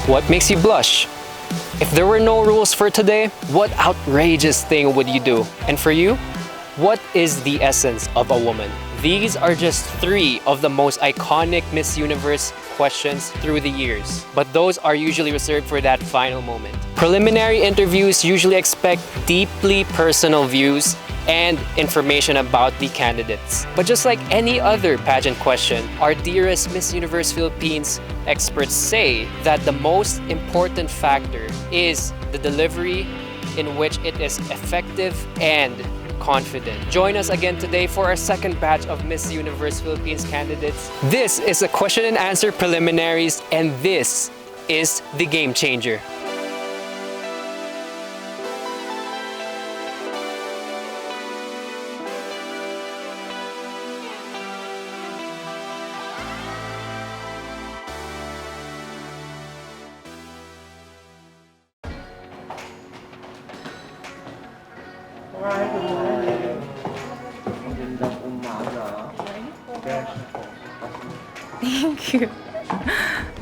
What makes you blush? If there were no rules for today, what outrageous thing would you do? And for you, what is the essence of a woman? These are just 3 of the most iconic Miss Universe questions through the years, but those are usually reserved for that final moment. Preliminary interviews usually expect deeply personal views and information about the candidates. But just like any other pageant question, our dearest Miss Universe Philippines experts say that the most important factor is the delivery in which it is effective and confident. Join us again today for our second batch of Miss Universe Philippines candidates. This is a question and answer preliminaries, and this is the game changer. Hi, good morning. Magandang umaga. Thank you.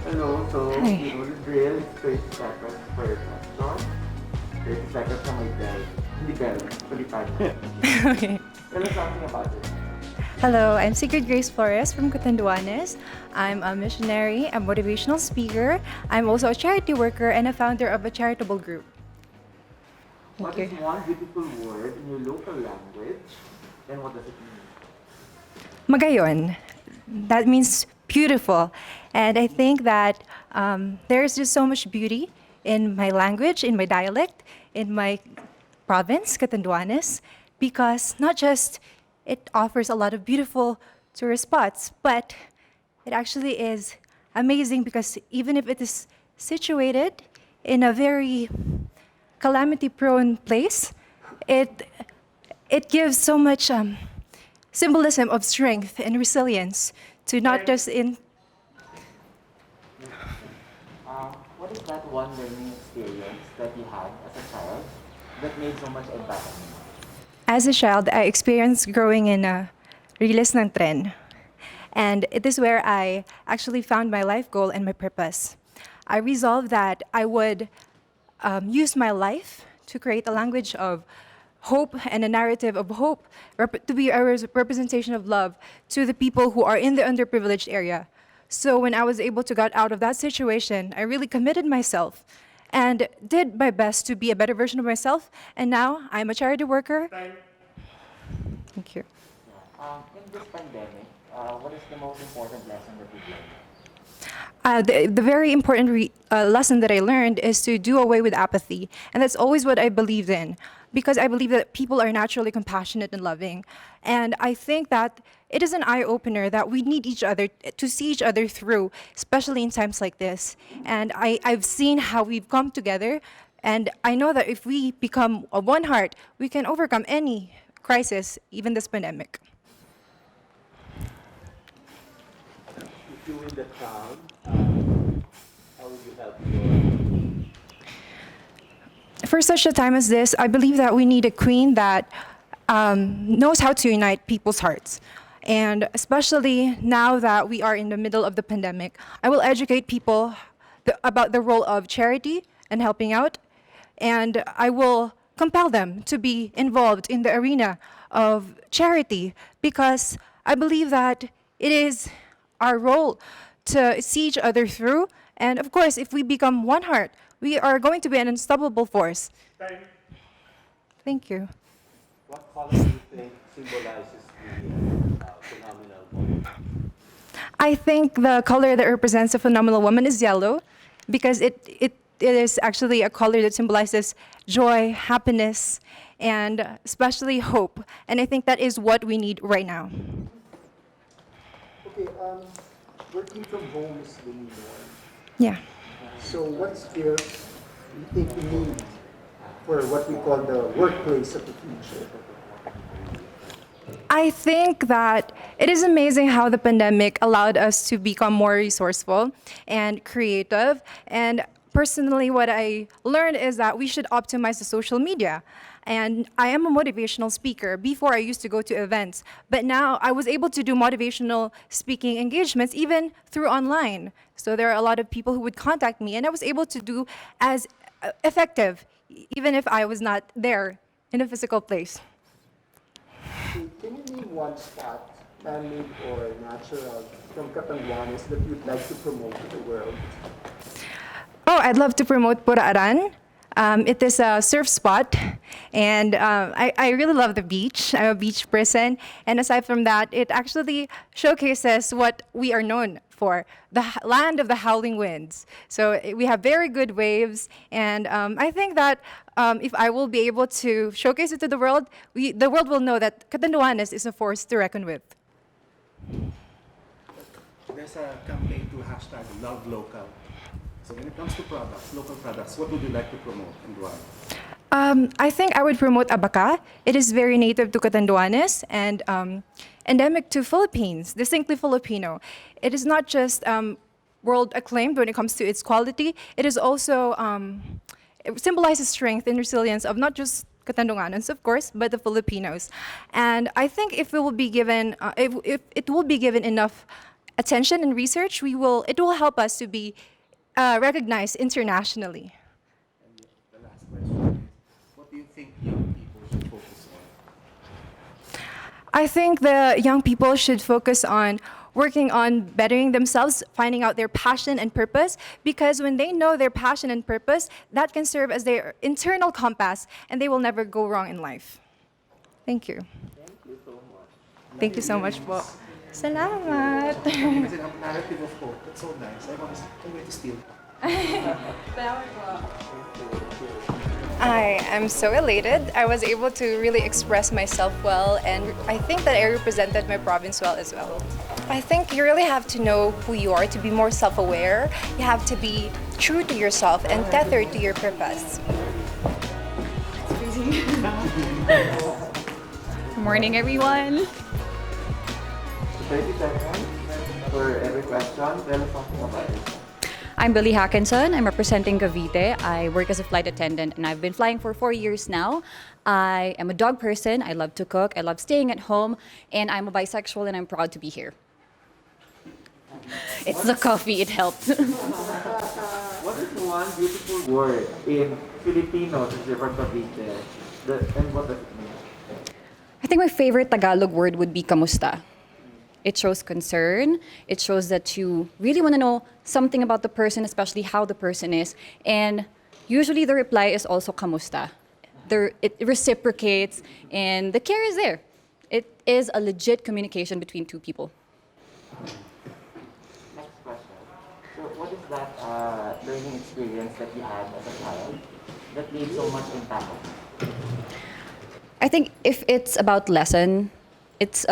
Hello, so Hi. you will drill 30 seconds per question. 30 seconds na may bell. Hindi bell, palitan. Okay. Tell us something about it. Hello, I'm Sigrid Grace Flores from Catanduanes. I'm a missionary, a motivational speaker. I'm also a charity worker and a founder of a charitable group. What is one beautiful word in your local language, and what does it mean? Magayon. That means beautiful. And I think that there's just so much beauty in my language, in my dialect, in my province, Catanduanes, because not just it offers a lot of beautiful tourist spots, but it actually is amazing because even if it is situated in a very calamity-prone place, it gives so much symbolism of strength and resilience to not just in. What is that one learning experience that you had as a child that made so much impact on you? As a child, I experienced growing in a Riles ng Tren. And it is where I actually found my life goal and my purpose. I resolved that I would use my life to create a language of hope and a narrative of hope to be a representation of love to the people who are in the underprivileged area. So when I was able to get out of that situation, I really committed myself and did my best to be a better version of myself. And now I'm a charity worker. Thank you. In this pandemic, what is the most important lesson that you've learned? The very important lesson that I learned is to do away with apathy. And that's always what I believed in, because I believe that people are naturally compassionate and loving. And I think that it is an eye-opener that we need each other to see each other through, especially in times like this. And I've seen how we've come together, and I know that if we become a one heart, we can overcome any crisis, even this pandemic. If you win the crown, how will you help your... For such a time as this, I believe that we need a queen that knows how to unite people's hearts. And especially now that we are in the middle of the pandemic, I will educate people about the role of charity and helping out. And I will compel them to be involved in the arena of charity, because I believe that it is our role to see each other through. And of course, if we become one heart, we are going to be an unstoppable force. Thank you. What color do you think symbolizes the phenomenal woman? I think the color that represents a phenomenal woman is yellow, because it is actually a color that symbolizes joy, happiness, and especially hope. And I think that is what we need right now. Okay, working from home is the new norm. Yeah. So what skills do you think we need for what we call the workplace of the future? I think that it is amazing how the pandemic allowed us to become more resourceful and creative. And personally, what I learned is that we should optimize the social media. And I am a motivational speaker. Before, I used to go to events, but now I was able to do motivational speaking engagements even through online. So there are a lot of people who would contact me, and I was able to do as effective, even if I was not there in a physical place. Can you name one spot, man-made or natural, from Catanduanes that you'd like to promote to the world? Oh, I'd love to promote Puraaran. It is a surf spot, and I really love the beach. I'm a beach person, and aside from that, it actually showcases what we are known for, the land of the howling winds. So we have very good waves, and I think that if I will be able to showcase it to the world will know that Catanduanes is a force to reckon with. There's a campaign to hashtag Love Local. So when it comes to products, local products, what would you like to promote and why? I think I would promote abaca. It is very native to Catanduanes and endemic to Philippines, distinctly Filipino. It is not just world acclaimed when it comes to its quality. It is also it symbolizes strength and resilience of not just Catanduanes, of course, but the Filipinos. And I think if it will be given, if it will be given enough attention and research, it will help us to be recognized internationally. And the last question is, what do you think young people should focus on? I think the young people should focus on working on bettering themselves, finding out their passion and purpose, because when they know their passion and purpose, that can serve as their internal compass, and they will never go wrong in life. Thank you. Thank you so much. Thank you so much po. Salamat. Kasi ang narrative of hope, that's so nice. I'm going to steal. I am so elated. I was able to really express myself well, and I think that I represented my province well as well. I think you really have to know who you are to be more self-aware. You have to be true to yourself and tethered to your purpose. Good morning, everyone. 30 seconds for every question. Tell us something about it. I'm Billy Hackinson. I'm representing Cavite. I work as a flight attendant and I've been flying for 4 years now. I am a dog person. I love to cook. I love staying at home. And I'm a bisexual and I'm proud to be here. It's the coffee, it helped. What is one beautiful word in Filipino since you're from Cavite? And what does it mean? I think my favorite Tagalog word would be kamusta. It shows concern. It shows that you really want to know something about the person, especially how the person is. And usually the reply is also kamusta. It reciprocates and the care is there. It is a legit communication between two people. Next question. So what is that learning experience that you had as a child that made so much impact on you? I think if it's about lesson, it's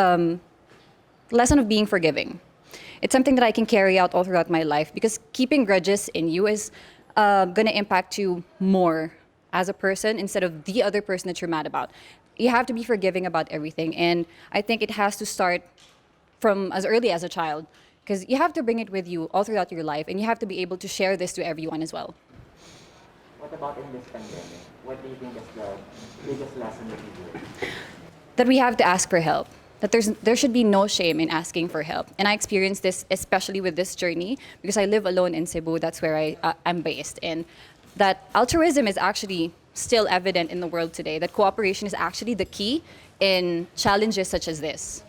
lesson of being forgiving. It's something that I can carry out all throughout my life because keeping grudges in you is going to impact you more as a person instead of the other person that you're mad about. You have to be forgiving about everything, and I think it has to start from as early as a child because you have to bring it with you all throughout your life, and you have to be able to share this to everyone as well. What about in this pandemic? What do you think is the biggest lesson that you learned? That we have to ask for help. That there should be no shame in asking for help. And I experienced this especially with this journey because I live alone in Cebu. That's where I'm based. And that altruism is actually still evident in the world today. That cooperation is actually the key in challenges such as this.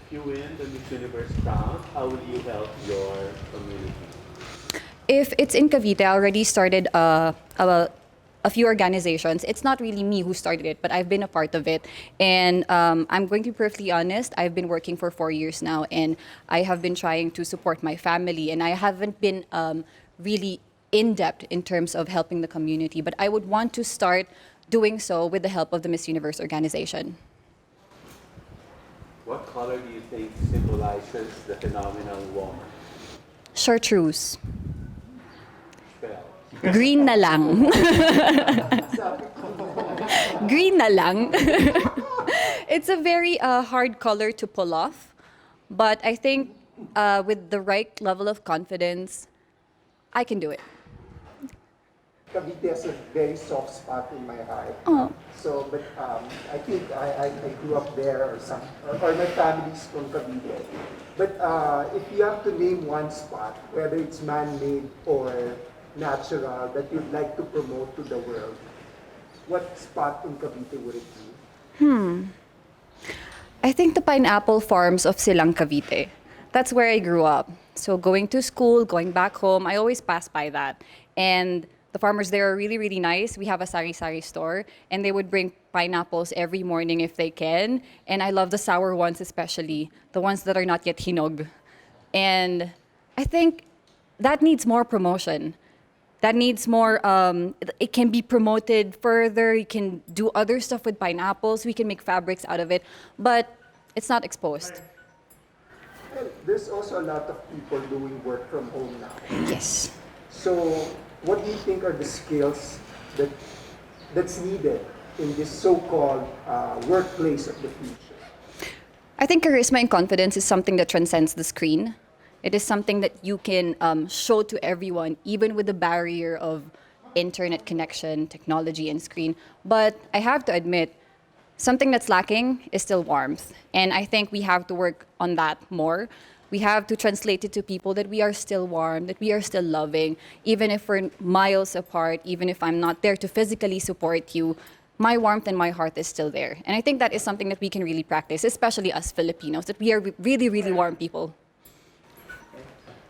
If you win the Miss Universe crown, how will you help your community? If it's in Cavite, I already started a few organizations. It's not really me who started it, but I've been a part of it. And I'm going to be perfectly honest, I've been working for 4 years now, and I have been trying to support my family, and I haven't been really in-depth in terms of helping the community, but I would want to start doing so with the help of the Miss Universe organization. What color do you think symbolizes the phenomenal woman? Chartreuse. Spell. Green na lang. Green na lang. It's a very hard color to pull off, but I think with the right level of confidence, I can do it. Cavite has a very soft spot in my heart. Oh. So, but I think I grew up there or my family's from Cavite. But if you have to name one spot, whether it's man-made or natural, that you'd like to promote to the world, what spot in Cavite would it be? I think the pineapple farms of Silang Cavite. That's where I grew up. So going to school, going back home, I always pass by that. And the farmers there are really, really nice. We have a sari-sari store, and they would bring pineapples every morning if they can. And I love the sour ones especially, the ones that are not yet hinog. And I think that needs more promotion. That needs more, it can be promoted further. You can do other stuff with pineapples. We can make fabrics out of it, but it's not exposed. And there's also a lot of people doing work from home now. Yes. So, what do you think are the skills that's needed in this so-called workplace of the future? I think charisma and confidence is something that transcends the screen. It is something that you can show to everyone, even with the barrier of internet connection, technology, and screen. But I have to admit, something that's lacking is still warmth. And I think we have to work on that more. We have to translate it to people that we are still warm, that we are still loving, even if we're miles apart, even if I'm not there to physically support you. My warmth and my heart is still there. And I think that is something that we can really practice, especially us Filipinos, that we are really, really warm people.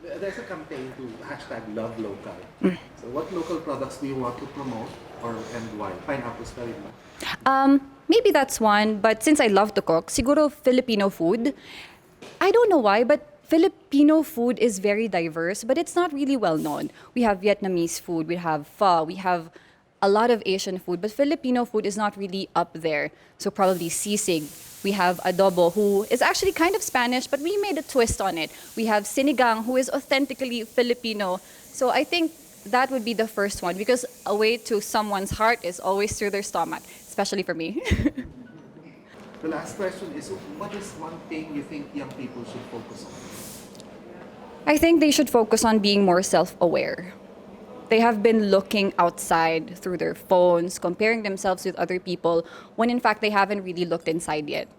There's a campaign to hashtag love local. So what local products do you want to promote and why? Pineapple spelling. Maybe that's one, but since I love to cook, siguro Filipino food. I don't know why, but Filipino food is very diverse, but it's not really well known. We have Vietnamese food, we have pho, we have a lot of Asian food, but Filipino food is not really up there. So probably sisig. We have adobo, who is actually kind of Spanish, but we made a twist on it. We have sinigang, who is authentically Filipino. So I think that would be the first one, because a way to someone's heart is always through their stomach, especially for me. The last question is, what is one thing you think young people should focus on? I think they should focus on being more self-aware. They have been looking outside through their phones, comparing themselves with other people, when in fact they haven't really looked inside yet.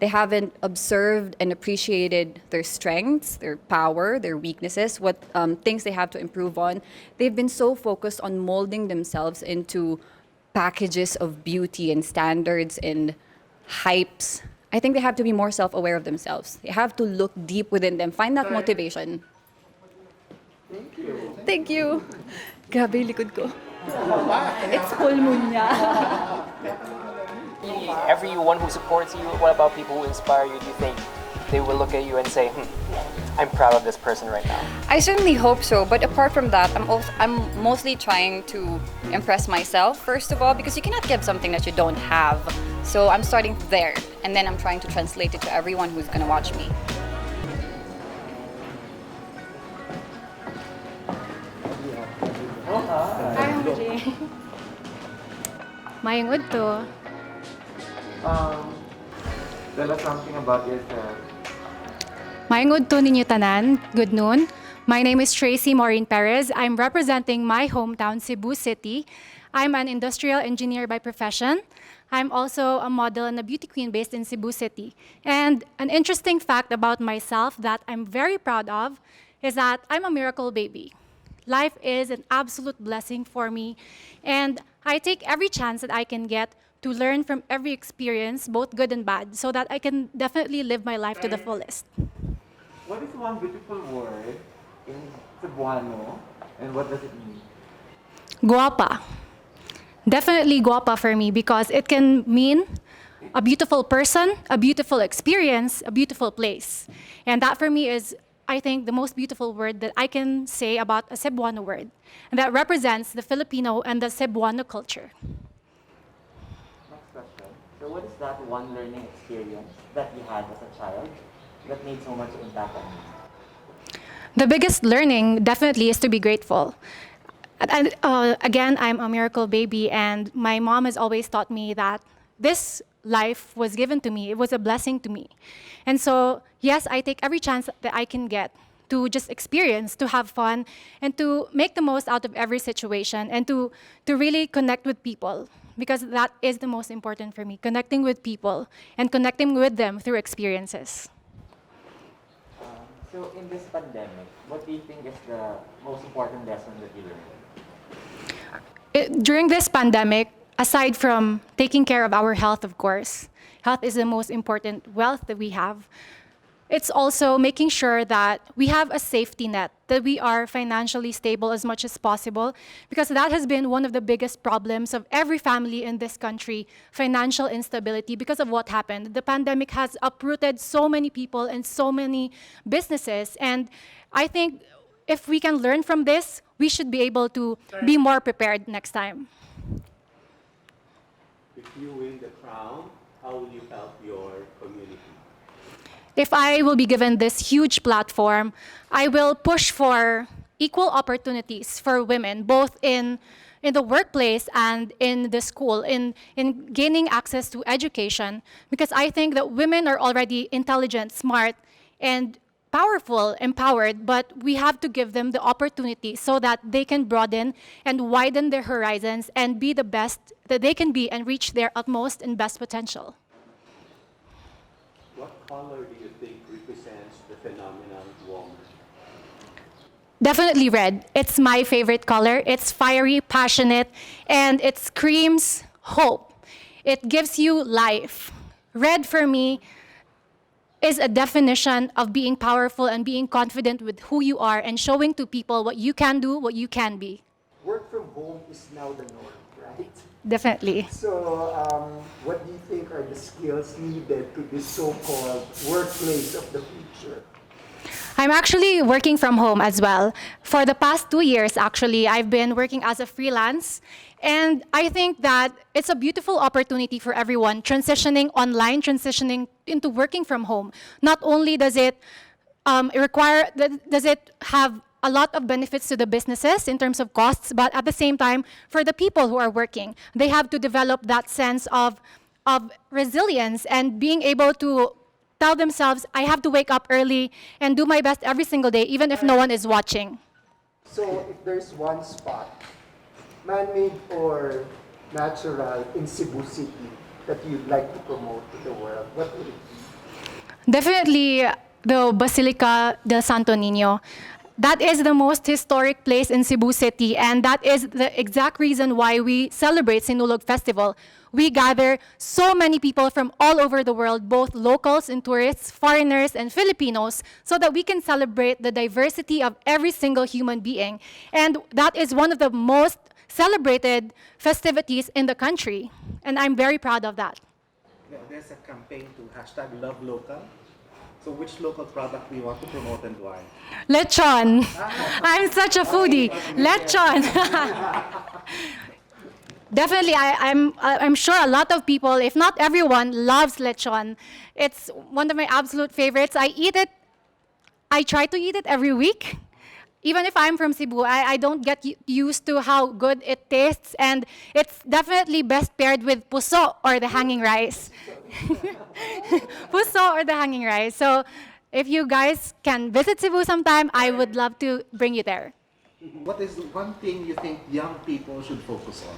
They haven't observed and appreciated their strengths, their power, their weaknesses, what things they have to improve on. They've been so focused on molding themselves into packages of beauty and standards and hypes. I think they have to be more self-aware of themselves. They have to look deep within them, find that motivation. Thank you. Thank you. Grabe, likod ko. It's full moon niya. Everyone who supports you, what about people who inspire you? Do you think they will look at you and say, I'm proud of this person right now? I certainly hope so, but apart from that, I'm mostly trying to impress myself, first of all, because you cannot give something that you don't have. So I'm starting there, and then I'm trying to translate it to everyone who's gonna watch me. Mayong udto. Tell us something about yourself. Mayong udto ninyo tanan. Good noon. My name is Tracy Maureen Perez. I'm representing my hometown, Cebu City. I'm an industrial engineer by profession. I'm also a model and a beauty queen based in Cebu City. And an interesting fact about myself that I'm very proud of is that I'm a miracle baby. Life is an absolute blessing for me, and I take every chance that I can get to learn from every experience, both good and bad, so that I can definitely live my life to the fullest. What is one beautiful word in Cebuano and what does it mean? Guapa. Definitely guapa for me because it can mean a beautiful person, a beautiful experience, a beautiful place. And that for me is, I think, the most beautiful word that I can say about a Cebuano word. And that represents the Filipino and the Cebuano culture. Next question. So what is that one learning experience that you had as a child that made so much impact on you? The biggest learning definitely is to be grateful. And again, I'm a miracle baby, and my mom has always taught me that this life was given to me. It was a blessing to me. And so, yes, I take every chance that I can get to just experience, to have fun, and to make the most out of every situation, and to really connect with people. Because that is the most important for me, connecting with people and connecting with them through experiences. So in this pandemic, what do you think is the most important lesson that you learned? During this pandemic, aside from taking care of our health, of course, health is the most important wealth that we have. It's also making sure that we have a safety net, that we are financially stable as much as possible, because that has been one of the biggest problems of every family in this country, financial instability, because of what happened. The pandemic has uprooted so many people and so many businesses, and I think if we can learn from this, we should be able to be more prepared next time. If you win the crown, how will you help your community? If I will be given this huge platform, I will push for equal opportunities for women, both in the workplace and in the school, in gaining access to education, because I think that women are already intelligent, smart, and powerful, empowered, but we have to give them the opportunity so that they can broaden and widen their horizons and be the best that they can be and reach their utmost and best potential. What color do you think represents the phenomenal woman? Definitely red. It's my favorite color. It's fiery, passionate, and it screams hope. It gives you life. Red for me is a definition of being powerful and being confident with who you are and showing to people what you can do, what you can be. Work from home is now the norm, right? Definitely. So, what do you think are the skills needed to this so-called workplace of the future? I'm actually working from home as well. For the past 2 years, actually, I've been working as a freelance. And I think that it's a beautiful opportunity for everyone transitioning online, transitioning into working from home. Not only does it does it have a lot of benefits to the businesses in terms of costs, but at the same time, for the people who are working, they have to develop that sense of resilience and being able to tell themselves, I have to wake up early and do my best every single day, even if no one is watching. So, if there's one spot, man-made or natural, in Cebu City that you'd like to promote to the world, what would it be? Definitely the Basilica del Santo Niño. That is the most historic place in Cebu City, and that is the exact reason why we celebrate Sinulog Festival. We gather so many people from all over the world, both locals and tourists, foreigners and Filipinos, so that we can celebrate the diversity of every single human being. And that is one of the most celebrated festivities in the country, and I'm very proud of that. There's a campaign to hashtag love local. So which local product do you want to promote and why? Lechon. I'm such a foodie. Lechon. Definitely, I'm sure a lot of people, if not everyone, loves lechon. It's one of my absolute favorites. I eat it. I try to eat it every week. Even if I'm from Cebu, I don't get used to how good it tastes, and it's definitely best paired with puso or the hanging rice. Puso or the hanging rice. So if you guys can visit Cebu sometime, I would love to bring you there. What is the one thing you think young people should focus on?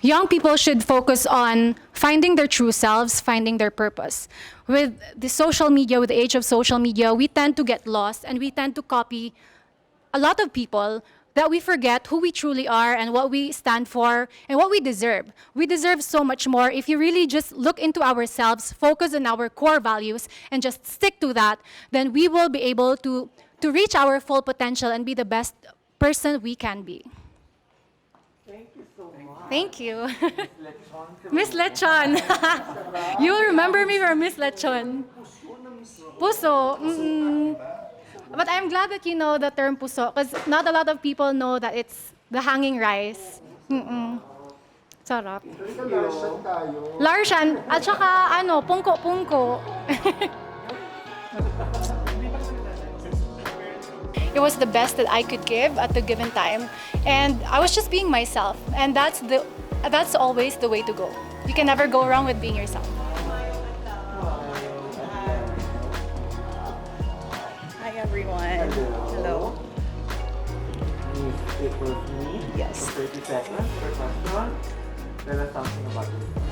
Young people should focus on finding their true selves, finding their purpose. With the social media, with the age of social media, we tend to get lost and we tend to copy a lot of people that we forget who we truly are and what we stand for and what we deserve. We deserve so much more if you really just look into ourselves, focus on our core values, and just stick to that, then we will be able to reach our full potential and be the best person we can be. Thank you so much. Thank you. Lechon. Miss Lechon. You will remember me for Miss Lechon. Puso. But I'm glad that you know the term puso, because not a lot of people know that it's the hanging rice. Sarap. Larshan tayo. Larshan, at saka pungko-pungko. It was the best that I could give at the given time, and I was just being myself, and that's always the way to go. You can never go wrong with being yourself. Hi everyone. everyone. Hello. Miss April Smith. Yes. For 30 seconds per question. Tell us something about you.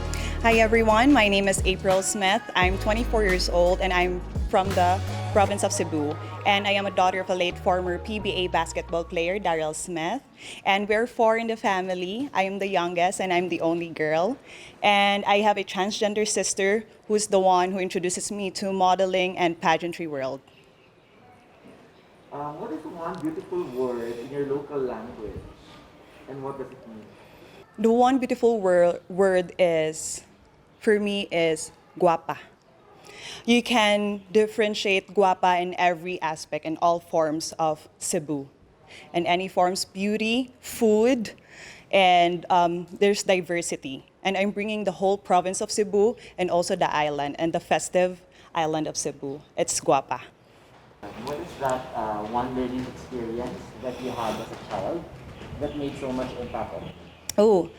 Hi everyone, my name is April Smith. I'm 24 years old and I'm from the province of Cebu. And I am a daughter of a late former PBA basketball player, Daryl Smith. And we're four in the family. I am the youngest and I'm the only girl. And I have a transgender sister who's the one who introduces me to modeling and pageantry world. What is one beautiful word in your local language? And what does it mean? The one beautiful word is, for me, is guapa. You can differentiate guapa in every aspect, in all forms of Cebu. In any forms, beauty, food, and there's diversity. And I'm bringing the whole province of Cebu and also the island and the festive island of Cebu. It's guapa. What is that one learning experience that you had as a child that made so much impact on you?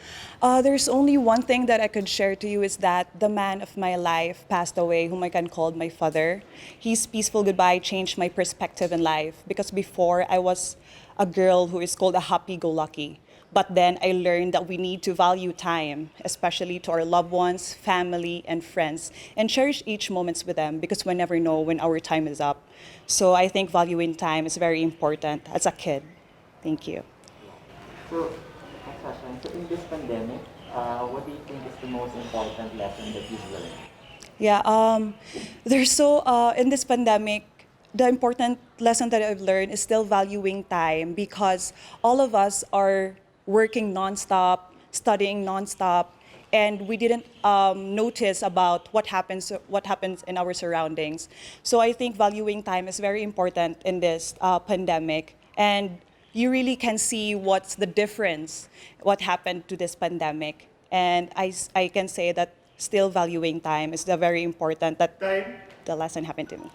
Oh, there's only one thing that I could share to you is that the man of my life passed away, whom I can call my father. His peaceful goodbye changed my perspective in life because before I was a girl who is called a happy-go-lucky. But then I learned that we need to value time, especially to our loved ones, family, and friends, and cherish each moments with them because we never know when our time is up. So I think valuing time is very important as a kid. Thank you. So, next question. So in this pandemic, what do you think is the most important lesson that you've learned? Yeah, in this pandemic, the important lesson that I've learned is still valuing time because all of us are working nonstop, studying nonstop, and we didn't notice about what happens in our surroundings. So I think valuing time is very important in this pandemic, and you really can see what's the difference, what happened to this pandemic. And I can say that still valuing time is the very important that the lesson happened to me.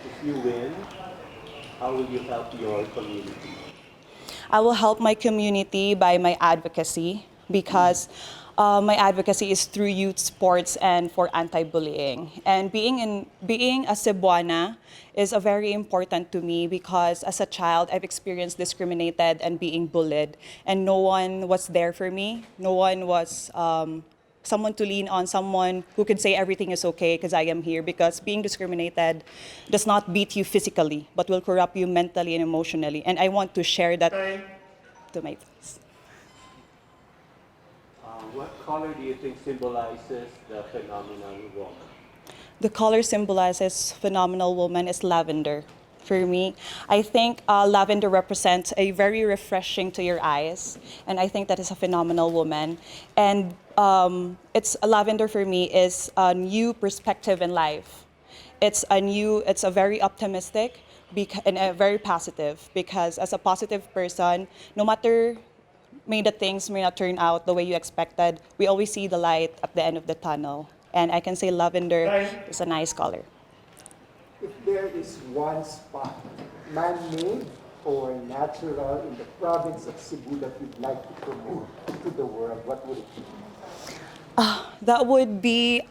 If you win, how will you help your community? I will help my community by my advocacy because my advocacy is through youth sports and for anti-bullying. And being a Cebuana is a very important to me because as a child I've experienced discriminated and being bullied, and no one was there for me. No one was someone to lean on, someone who could say everything is okay because I am here, because being discriminated does not beat you physically, but will corrupt you mentally and emotionally. And I want to share that to my friends. What color do you think symbolizes the phenomenal woman? The color symbolizes phenomenal woman is lavender. For me, I think lavender represents a very refreshing to your eyes, and I think that is a phenomenal woman. And it's lavender for me is a new perspective in life. It's a very optimistic and a very positive, because as a positive person, no matter may the things may not turn out the way you expected, we always see the light at the end of the tunnel. And I can say lavender is a nice color. If there is one spot, man-made or natural, in the province of Cebu that you'd like to promote to the world, what would it be? That would be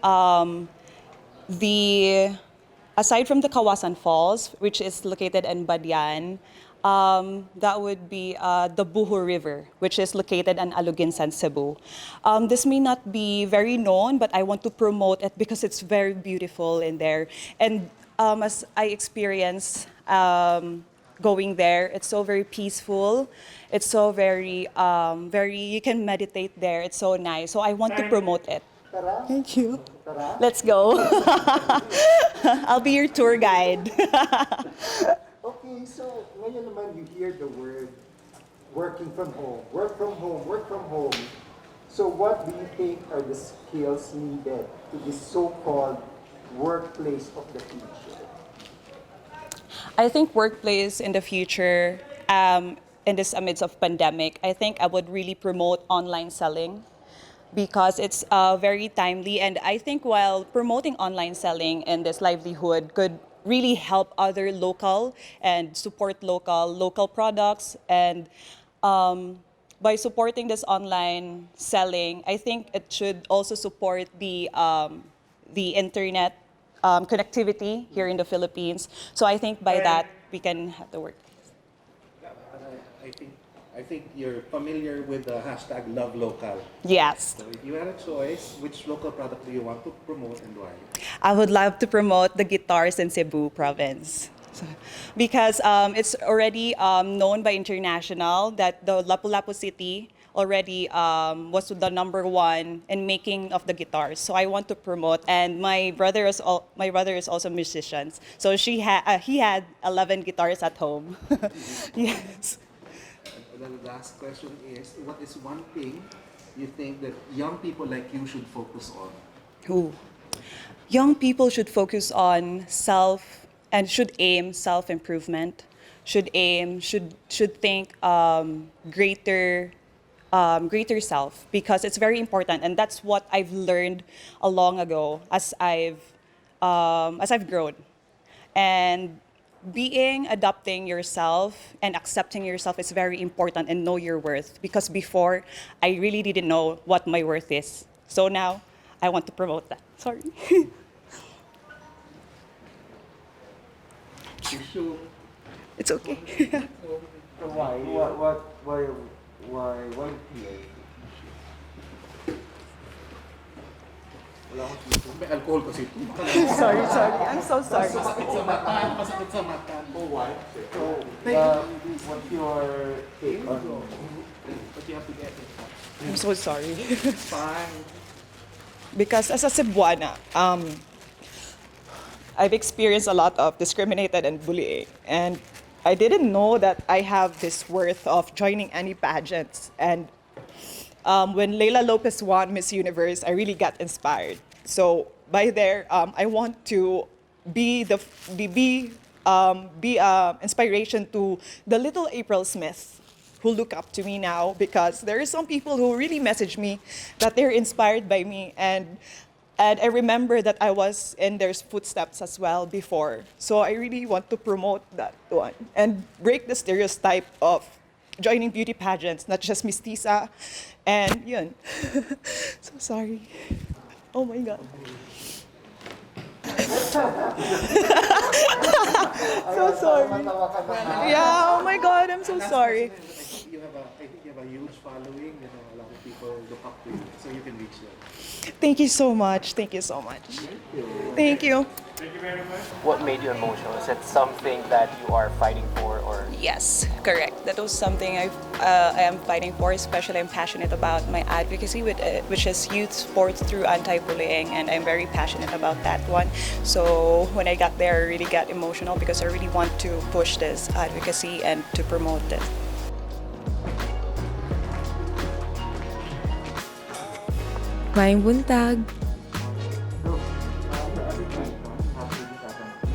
aside from the Kawasan Falls, which is located in Badian, that would be the Buho River, which is located in Aluginsan, Cebu. This may not be very known, but I want to promote it because it's very beautiful in there. And as I experience going there, it's so very peaceful. It's so very, you can meditate there. It's so nice. So I want to promote it. Tara? Thank you. Tara? Let's go. I'll be your tour guide. Okay, so ngayon naman you hear the word working from home, work from home, work from home. So what do you think are the skills needed to this so-called workplace of the future? I think workplace in the future, in this amidst of pandemic, I think I would really promote online selling because it's very timely. And I think while promoting online selling in this livelihood could really help other local and support local products. And by supporting this online selling, I think it should also support the internet connectivity here in the Philippines. So I think by that we can have the work. I think you're familiar with the hashtag Love Local. Yes. So if you had a choice, which local product do you want to promote and why? I would love to promote the guitars in Cebu province. Because it's already known by international that the Lapu-Lapu city already was the #1 in making of the guitars. So I want to promote, and my brother is also a musician. So he had 11 guitars at home. Yes. The last question is, what is one thing you think that young people like you should focus on? Ooh. Young people should focus on should aim self-improvement, should think greater self, because it's very important, and that's what I've learned a long ago as I've grown. And adopting yourself and accepting yourself is very important, and know your worth, because before I really didn't know what my worth is. So now I want to promote that. Sorry. It's okay. So why tears? Wala akong tissue. May alcohol kasi ito. sorry. I'm so sorry. Masakit sa mata. Masakit sa mata. Oh, why? So, what's your take on But you have to get it. I'm so sorry. Fine. Because as a Cebuana, I've experienced a lot of discriminated and bullying, and I didn't know that I have this worth of joining any pageants. And when Leila Lopez won Miss Universe, I really got inspired. So by there, I want to be inspiration to the little April Smith who look up to me now, because there are some people who really message me that they're inspired by me, and I remember that I was in their footsteps as well before. So I really want to promote that one and break the stereotype of joining beauty pageants, not just mestiza, and yun. So sorry. Oh my God. So sorry. Yeah, oh my God, I'm so sorry. I think you have a huge following. You know, a lot of people look up to you, so you can reach them. Thank you so much. Thank you so much. Thank you. What made you emotional? Is it something that you are fighting for, or? Yes, correct. That was something I am fighting for. Especially, I'm passionate about my advocacy, which is youth sports through anti-bullying, and I'm very passionate about that one. So when I got there, I really got emotional because I really want to push this advocacy and to promote it. Maayong buntag. So, for every question, have 30 seconds to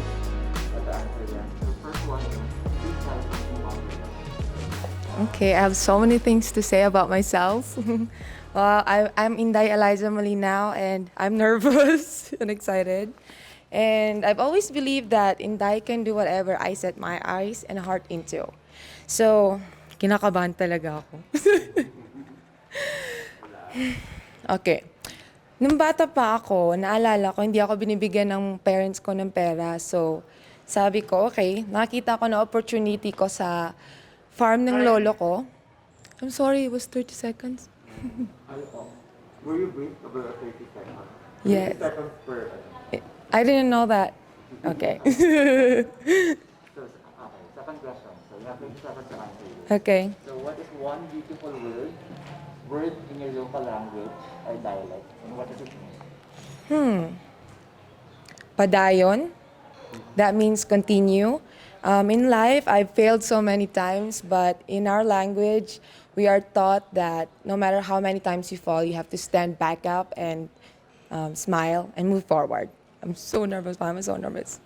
answer them. The first one is, please tell us something about yourself. Okay, I have so many things to say about myself. Well, I'm Inday Eliza Malinaw, and I'm nervous and excited. And I've always believed that Inday can do whatever I set my eyes and heart into. So, kinakabahan talaga ako. Okay. Nung bata pa ako, naalala ko, hindi ako binibigyan ng parents ko ng pera. So, sabi ko, okay, nakita ko na opportunity ko sa farm ng lolo ko. I'm sorry, it was 30 seconds. Were you briefed about 30 seconds? Yes. 30 seconds per... I didn't know that. Okay. So, okay, second question. So, you have 30 seconds to answer this. Okay. So, what is one beautiful word in your local language or dialect, and what does it mean? Padayon. That means continue. In life, I've failed so many times, but in our language, we are taught that no matter how many times you fall, you have to stand back up and smile and move forward. I'm so nervous. I'm so nervous.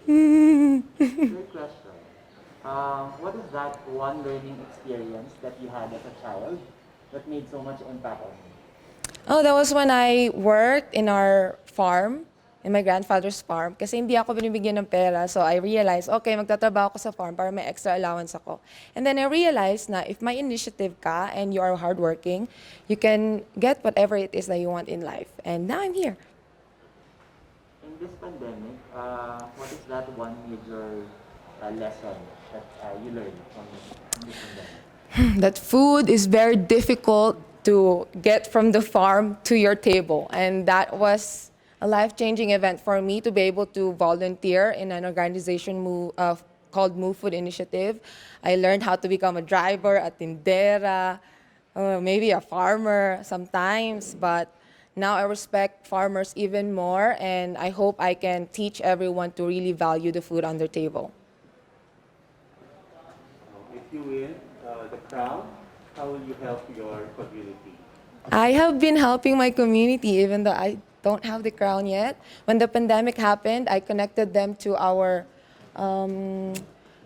Third question. What is that one learning experience that you had as a child that made so much impact on you? Oh, that was when I worked in our farm, in my grandfather's farm. Kasi hindi ako binibigyan ng pera, so I realized, okay, magtatrabaho ako sa farm para may extra allowance ako. And then I realized na if may initiative ka and you are hardworking, you can get whatever it is that you want in life. And now I'm here. In this pandemic, what is that one major lesson that you learned from this pandemic? That food is very difficult to get from the farm to your table. And that was a life-changing event for me to be able to volunteer in an organization called Move Food Initiative. I learned how to become a driver, a tindera, maybe a farmer sometimes, but now I respect farmers even more, and I hope I can teach everyone to really value the food on their table. If you win the crown, how will you help your community? I have been helping my community even though I don't have the crown yet. When the pandemic happened, I connected them to our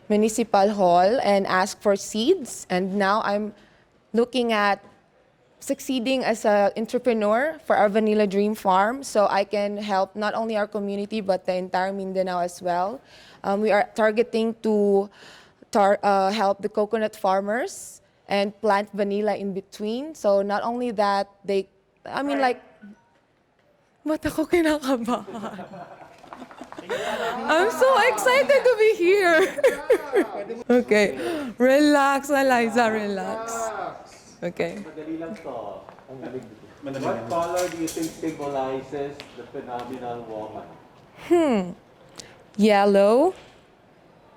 municipal hall and asked for seeds, and now I'm looking at succeeding as an entrepreneur for our Vanilla Dream Farm so I can help not only our community but the entire Mindanao as well. We are targeting to help the coconut farmers and plant vanilla in between. So not only that, ba't ako kinakabahan? I'm so excited to be here. Okay, relax, Eliza, relax. Okay. Madali lang to. What color do you think symbolizes the phenomenal woman? Yellow.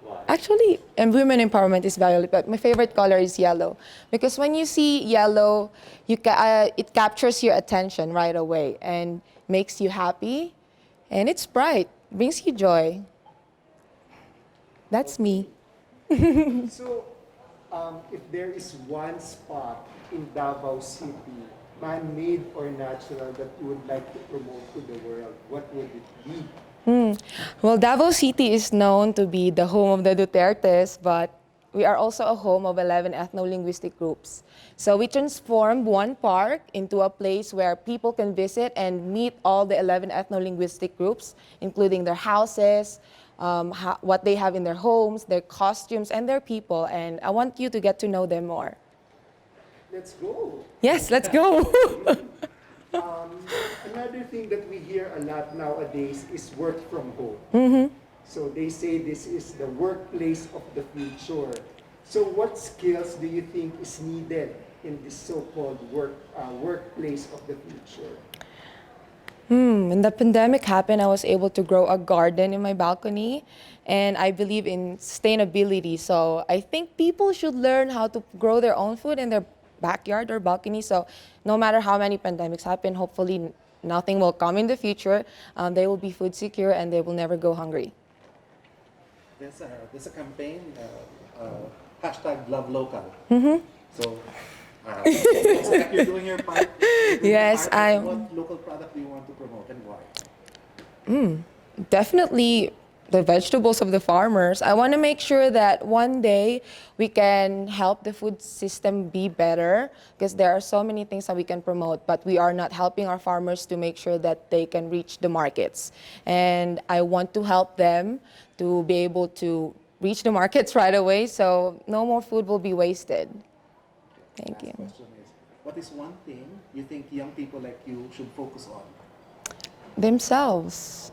Why? Actually, and women empowerment is violet, but my favorite color is yellow. Because when you see yellow, it captures your attention right away and makes you happy. And it's bright, brings you joy. That's me. So, if there is one spot in Davao City, man-made or natural, that you would like to promote to the world, what would it be? Well, Davao City is known to be the home of the Dutertes, but we are also a home of 11 ethno-linguistic groups. So we transformed one park into a place where people can visit and meet all the 11 ethno-linguistic groups, including their houses, what they have in their homes, their costumes, and their people. And I want you to get to know them more. Let's go. Yes, let's go. Another thing that we hear a lot nowadays is work from home. So they say this is the workplace of the future. So what skills do you think is needed in this so-called workplace of the future? When the pandemic happened, I was able to grow a garden in my balcony, and I believe in sustainability. So I think people should learn how to grow their own food in their backyard or balcony. So no matter how many pandemics happen, hopefully nothing will come in the future. They will be food secure and they will never go hungry. There's a campaign, hashtag Love Local. So, looks like you're doing your part. Yes, What local product do you want to promote and why? Definitely the vegetables of the farmers. I want to make sure that one day we can help the food system be better, because there are so many things that we can promote, but we are not helping our farmers to make sure that they can reach the markets. And I want to help them to be able to reach the markets right away, so no more food will be wasted. Thank you. Question is, what is one thing you think young people like you should focus on? Themselves.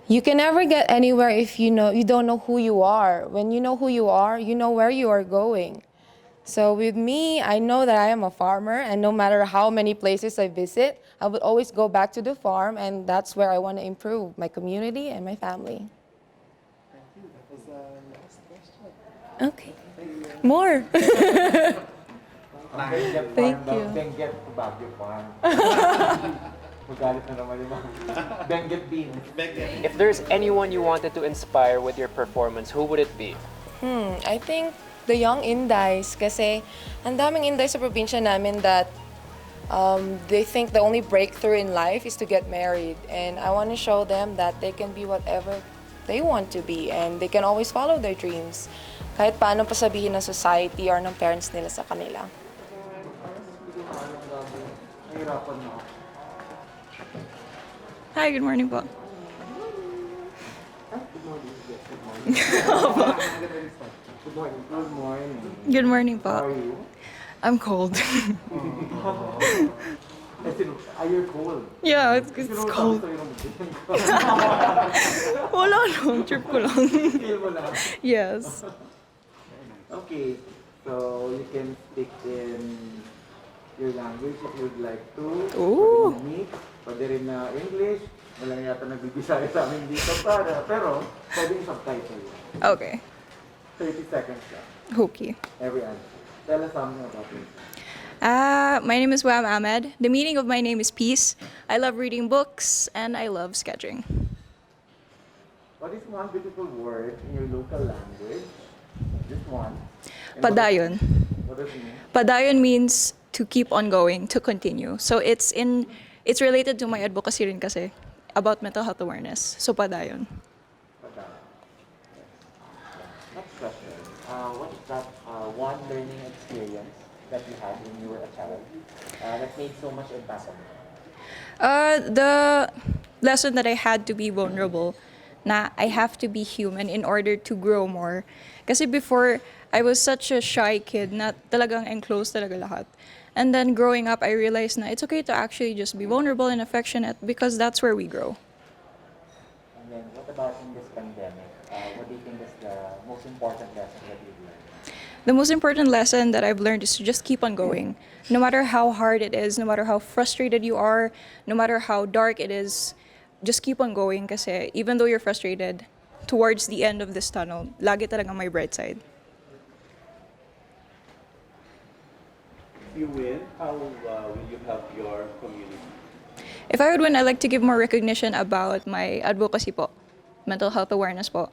You can never get anywhere if you don't know who you are. When you know who you are, you know where you are going. So with me, I know that I am a farmer, and no matter how many places I visit, I would always go back to the farm, and that's where I want to improve my community and my family. Thank you. That was the last question. Okay. More. Thank you. Benguet Baguio Farm. Magalit na naman yung mga Benguet bean. If there's anyone you wanted to inspire with your performance, who would it be? I think the young Indays, kasi ang daming Inday sa probinsya namin that they think the only breakthrough in life is to get married. And I want to show them that they can be whatever they want to be, and they can always follow their dreams. Kahit paano pasabihin ng society or ng parents nila sa kanila. Nahirapan na ako. Hi, good morning po. Good morning. Good morning. Good morning po. How are you? I'm cold. You're cold. Yeah, it's cold. Wala lang, trip ko lang. Feel mo lang. Yes. Okay, so you can speak in your language if you'd like to. Ooh. Pwede me, pwede rin na English. Walang yata nagbibisaya sa amin dito pero pwedeng subtitle. Okay. 30 seconds lang. Okay. Every answer. Tell us something about it. My name is Wam Ahmed. The meaning of my name is peace. I love reading books and I love sketching. What is one beautiful word in your local language? Just one. And Padayon. What does it mean? Padayon means to keep on going, to continue. So it's related to my advocacy rin kasi about mental health awareness. So padayon. Padayon. Next question. What is that one learning experience that you had when you were a child that made so much impact on you? The lesson that I had to be vulnerable, na I have to be human in order to grow more. Kasi before, I was such a shy kid na talagang enclosed talaga lahat. And then growing up, I realized na it's okay to actually just be vulnerable and affectionate because that's where we grow. And then what about in this pandemic? What do you think is the most important lesson that you've learned? The most important lesson that I've learned is to just keep on going. No matter how hard it is, no matter how frustrated you are, no matter how dark it is, just keep on going kasi even though you're frustrated, towards the end of this tunnel, lagi talaga may bright side. If you win, how will you help your community? If I would win, I'd like to give more recognition about my advocacy po, mental health awareness po.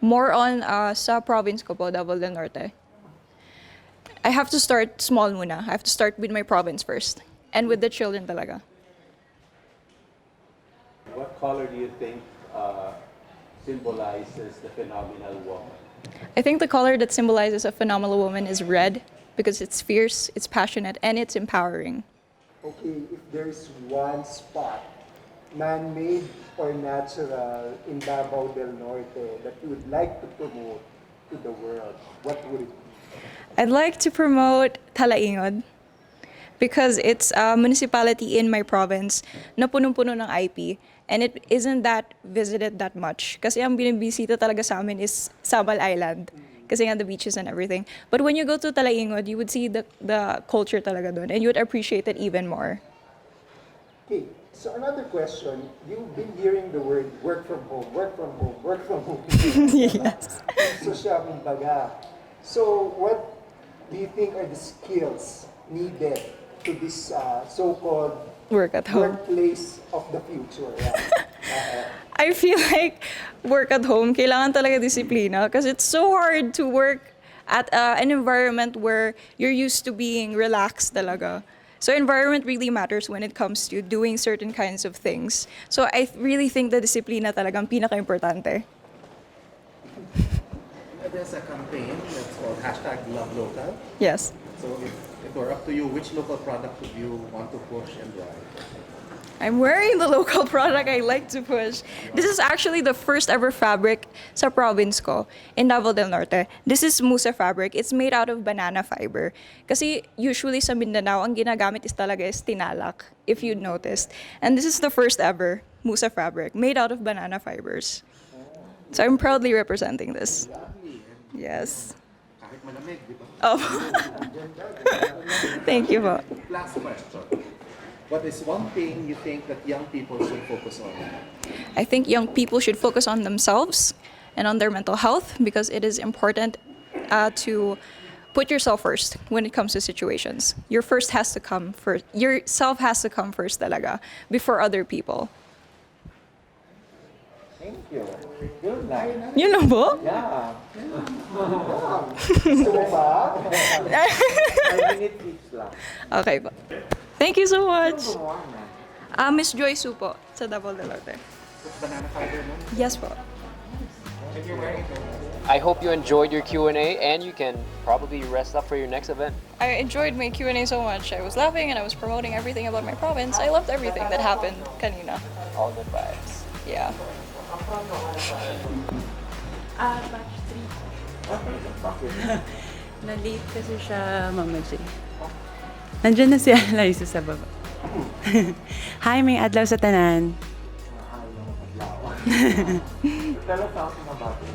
More on sa province ko po, Davao del Norte. I have to start small muna. I have to start with my province first. And with the children talaga. What color do you think symbolizes the phenomenal woman? I think the color that symbolizes a phenomenal woman is red because it's fierce, it's passionate, and it's empowering. Okay, if there's one spot, man-made or natural, in Davao del Norte that you would like to promote to the world, what would it be? I'd like to promote Talaingod because it's a municipality in my province na punong-puno ng IP and it isn't that visited that much. Kasi ang binibisita talaga sa amin is Sabal Island kasi nga the beaches and everything. But when you go to Talaingod, you would see the culture talaga doon and you would appreciate it even more. Okay, so another question. You've been hearing the word work from home, work from home, work from home. Yes. So siya, kumbaga. So what do you think are the skills needed to this so-called Work at home. workplace of the future? Yeah. I feel like work at home, kailangan talaga disiplina because it's so hard to work at an environment where you're used to being relaxed talaga. So environment really matters when it comes to doing certain kinds of things. So I really think the disiplina talagang pinaka-importante. There's a campaign that's called #LoveLocal. Yes. So if it were up to you, which local product would you want to push and why? I'm wearing the local product I like to push. This is actually the first ever fabric sa province ko, in Davao del Norte. This is Musa fabric. It's made out of banana fiber. Kasi usually sa Mindanao, ang ginagamit is talaga is tinalak, if you'd noticed. And this is the first ever Musa fabric, made out of banana fibers. So I'm proudly representing this. Yes. Kahit malamig, di ba? Oh. Thank you po. Last question. What is one thing you think that young people should focus on? I think young people should focus on themselves and on their mental health because it is important to put yourself first when it comes to situations. Yourself has to come first talaga before other people. Thank you. Good night. You know po? Yeah. Gusto mo ba? 5-minute each lang. Okay po. Thank you so much. Miss Joy Su po, sa Davao del Norte. Banana fiber mo? Yes po. If you're wearing it. I hope you enjoyed your Q&A and you can probably rest up for your next event. I enjoyed my Q&A so much. I was laughing and I was promoting everything about my province. I loved everything that happened kanina. All good vibes. Yeah. Batch 3. Na-late kasi siya, Mama J. Nandiyan na si Eliza sa baba. Hi, may adlaw sa tanan. Tell us something about it.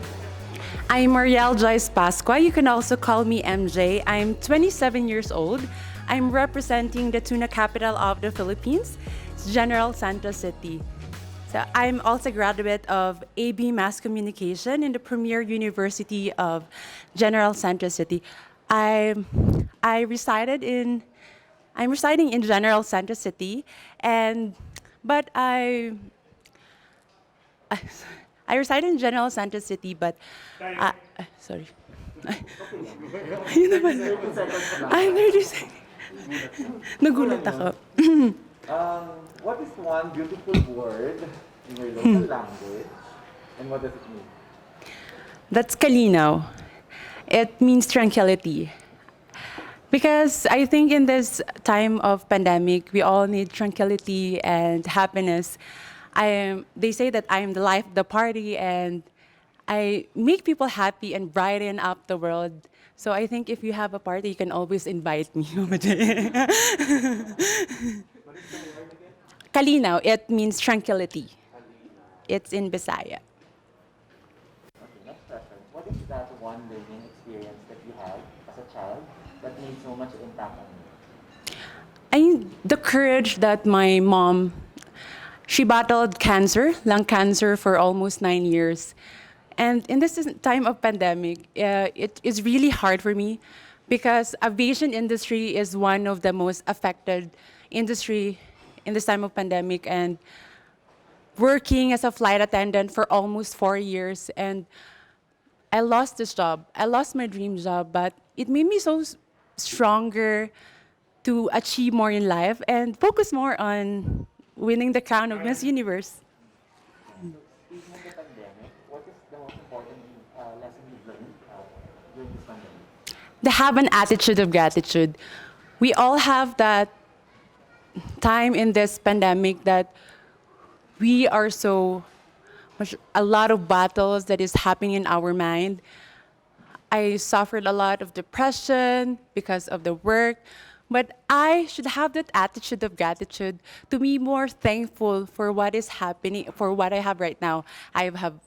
I'm Marielle Joyce Pasqua. You can also call me MJ. I'm 27 years old. I'm representing the tuna capital of the Philippines, General Santos City. So I'm also a graduate of AB Mass Communication in the Premier University of General Santos City. I'm residing in General Santos City, but I reside in General Santos City, but sorry. Yun naman. Ay, 30 seconds. Nagulat ako. What is one beautiful word in your local language, and what does it mean? That's kalinaw. It means tranquility. Because I think in this time of pandemic, we all need tranquility and happiness. They say that I am the life of the party, and I make people happy and brighten up the world. So I think if you have a party, you can always invite me. Kalinaw, it means tranquility. It's in Bisaya. Okay, next question. What is that one learning experience that you had as a child that made so much impact on you? The courage that my mom, she battled cancer, lung cancer, for almost 9 years. And in this time of pandemic, it is really hard for me because aviation industry is one of the most affected industry in this time of pandemic. And working as a flight attendant for almost 4 years, and I lost this job. I lost my dream job, but it made me so stronger to achieve more in life and focus more on winning the crown of Miss Universe. Speaking of the pandemic, what is the most important lesson you've learned during this pandemic? To have an attitude of gratitude. We all have that time in this pandemic that we are so much, a lot of battles that is happening in our mind. I suffered a lot of depression because of the work, but I should have that attitude of gratitude to be more thankful for what is happening, for what I have right now. I have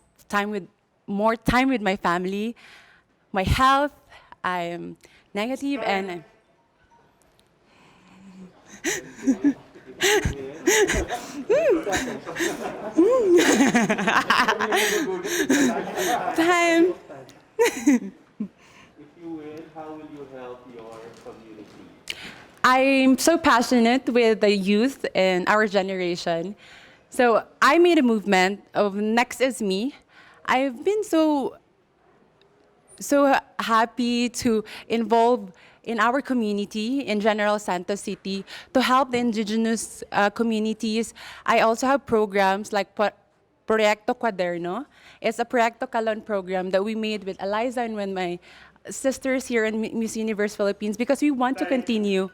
more time with my family, my health. I am negative and time. If you win, how will you help your community? I'm so passionate with the youth in our generation. So I made a movement of Next is Me. I've been so happy to involve in our community in General Santos City to help the indigenous communities. I also have programs like Proyecto Cuaderno. It's a Proyecto Calon program that we made with Eliza and with my sisters here in Miss Universe Philippines because we want to continue.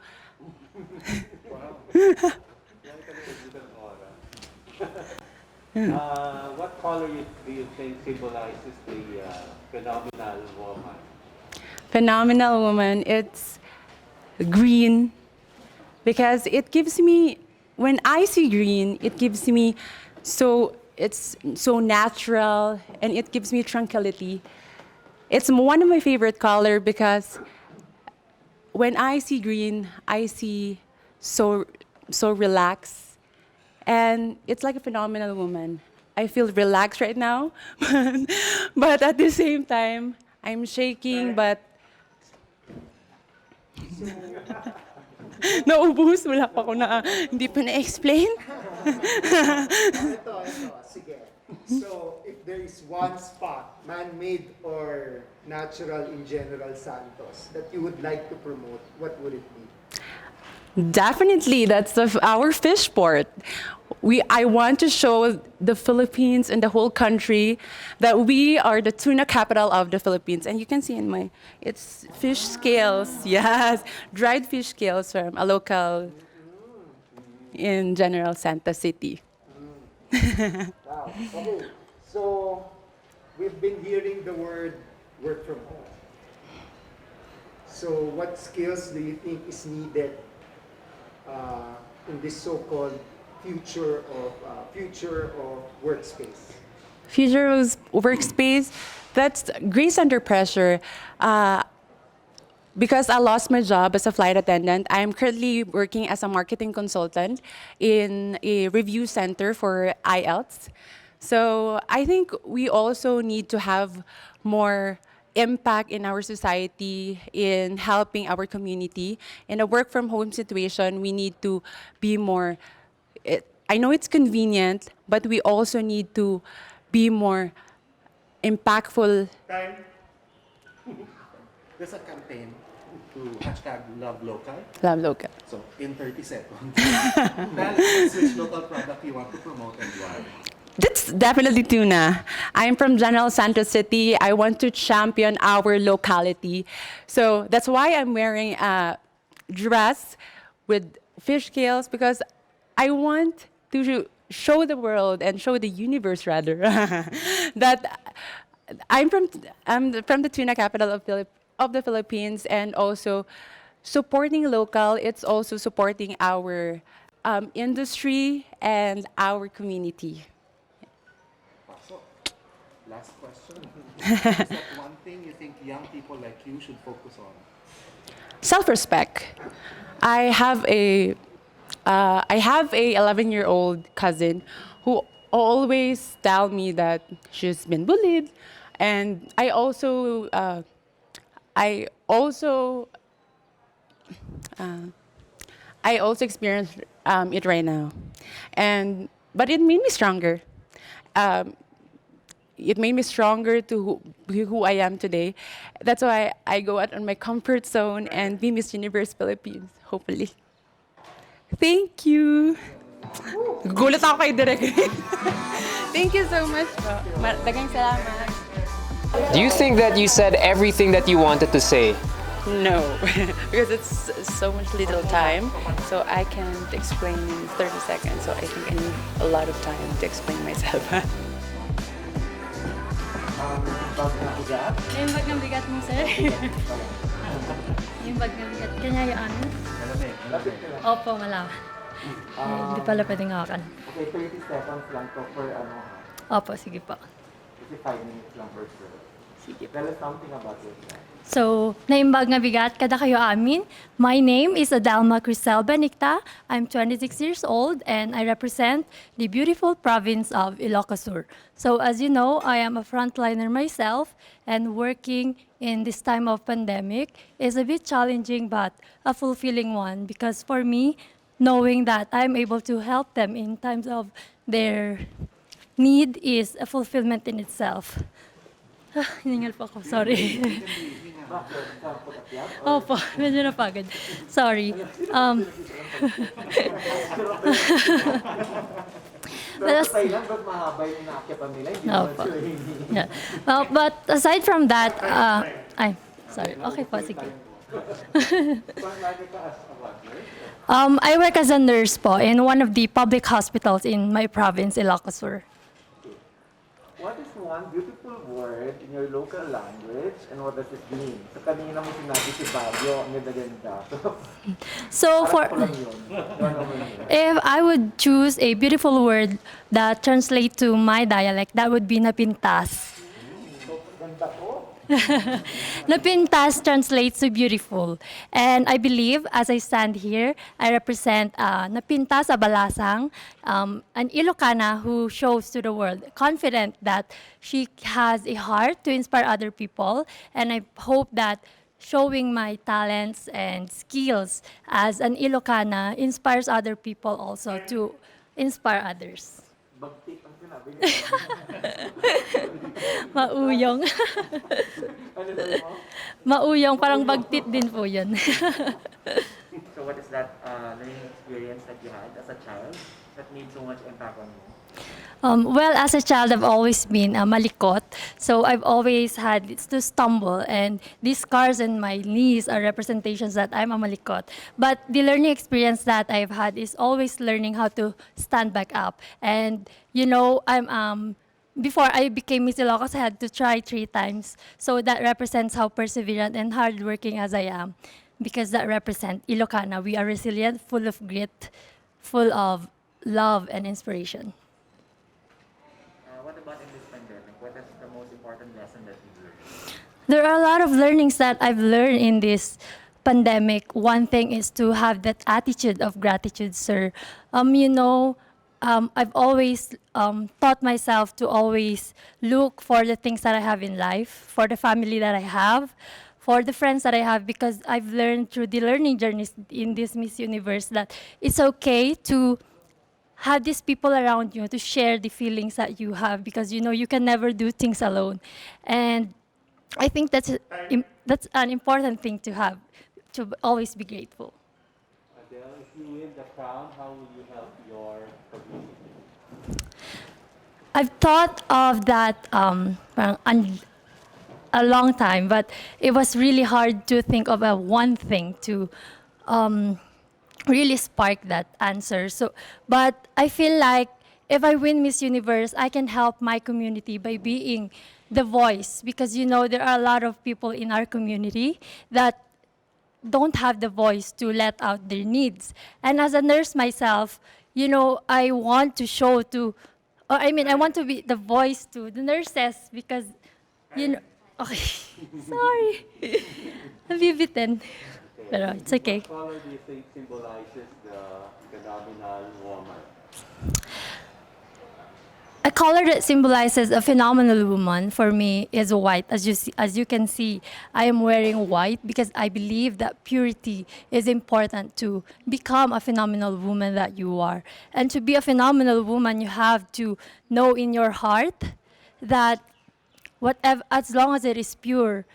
What color do you think symbolizes the phenomenal woman? Phenomenal woman, it's green because it gives me, when I see green, it gives me it's so natural and it gives me tranquility. It's one of my favorite color because when I see green, I see so relaxed, and it's like a phenomenal woman. I feel relaxed right now, but at the same time, I'm shaking, but naubos, wala pa ako hindi pa na-explain. Ito, sige. So, if there is one spot, man-made or natural in General Santos, that you would like to promote, what would it be? Definitely, that's our fish port. I want to show the Philippines and the whole country that we are the tuna capital of the Philippines. And you can see in it's fish scales, yes, dried fish scales from a local in General Santos City. Wow. Okay. So, we've been hearing the word work from home. So, what skills do you think is needed in this so-called future of workspace? Future workspace, that's Grace Under Pressure. Because I lost my job as a flight attendant, I'm currently working as a marketing consultant in a review center for IELTS. So I think we also need to have more impact in our society in helping our community. In a work from home situation, we need to be more, I know it's convenient, but we also need to be more impactful. Time. There's a campaign to hashtag Love Local. Love local. So, in 30 seconds, tell us which local product you want to promote and why. That's definitely tuna. I'm from General Santos City. I want to champion our locality. So that's why I'm wearing a dress with fish scales, because I want to show the world and show the universe rather that I'm from the tuna capital of the Philippines, and also supporting local. It's also supporting our industry and our community. So, last question. Is that one thing you think young people like you should focus on? Self-respect. I have a 11-year-old cousin who always tell me that she's been bullied, and I also experienced it right now, but it made me stronger. It made me stronger to who I am today. That's why I go out on my comfort zone and be Miss Universe Philippines, hopefully. Thank you. Gulat ako kay Direk. Thank you so much po. Dagang salamat. Do you think that you said everything that you wanted to say? No, because it's so much little time, so I can't explain in 30 seconds. So I think I need a lot of time to explain myself. Yung bag ng bigat mo, sir? Yung bag ng bigat. Kanya yung ano? Opo, malawa. Hindi pala pwedeng hawakan. Okay, 30 seconds lang to for ano. Opo, sige po. Kasi 5 minutes lang per serve. Sige. Tell us something about yourself. So, naimbag nga bigat, kada kayo amin. My name is Adelma Crisel Benicta. I'm 26 years old and I represent the beautiful province of Ilocos Sur. So, as you know, I am a frontliner myself, and working in this time of pandemic is a bit challenging but a fulfilling one, because for me, knowing that I'm able to help them in times of their need is a fulfillment in itself. Hiningal po ako, sorry. Opo, medyo napagod. Sorry. Opo. Yeah. Well, but aside from that, sorry. Okay po, sige. I work as a nurse po in one of the public hospitals in my province, Ilocos Sur. What is one beautiful word in your local language and what does it mean? So kanina mo sinabi si Baguio, ang ganda-ganda. So if I would choose a beautiful word that translates to my dialect, that would be napintas. Ganda ko. Napintas translates to beautiful. And I believe, as I stand here, I represent Napintas Abalasang, an Ilocana who shows to the world, confident that she has a heart to inspire other people. And I hope that showing my talents and skills as an Ilocana inspires other people also to inspire others. Bagtik ang sinabi niya. Mauyong. Ano sabi mo? Mauyong, parang bagtit din po yun. So what is that learning experience that you had as a child that made so much impact on you? Well, as a child, I've always been malikot. So I've always had to stumble. And these scars on my knees are representations that I'm a malikot. But the learning experience that I've had is always learning how to stand back up. And, you know, before I became Miss Ilocos, I had to try 3 times. So that represents how perseverant and hardworking as I am. Because that represents Ilocana. We are resilient, full of grit, full of love and inspiration. What about in this pandemic? What is the most important lesson that you learned? There are a lot of learnings that I've learned in this pandemic. One thing is to have that attitude of gratitude, sir. I've always taught myself to always look for the things that I have in life, for the family that I have, for the friends that I have, because I've learned through the learning journeys in this Miss Universe that it's okay to have these people around you to share the feelings that you have, because you can never do things alone. And I think that's an important thing to have, to always be grateful. Adele, if you win the crown, how will you help your community? I've thought of that a long time, but it was really hard to think of one thing to really spark that answer. But I feel like if I win Miss Universe, I can help my community by being the voice, because there are a lot of people in our community that don't have the voice to let out their needs. And as a nurse myself, I want to show to, I want to be the voice to the nurses, because, okay, sorry, nabibitin. Pero it's okay. What color do you think symbolizes the phenomenal woman? A color that symbolizes a phenomenal woman for me is white. As you can see, I am wearing white because I believe that purity is important to become a phenomenal woman that you are. And to be a phenomenal woman, you have to know in your heart that whatever, as long as it is pure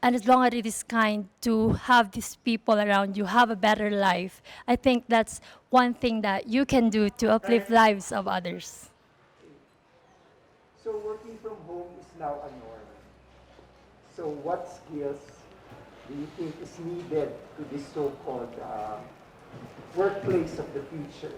and as long as it is kind, to have these people around you, have a better life. I think that's one thing that you can do to uplift lives of others. So working from home is now a norm. So what skills do you think is needed to this so-called workplace of the future?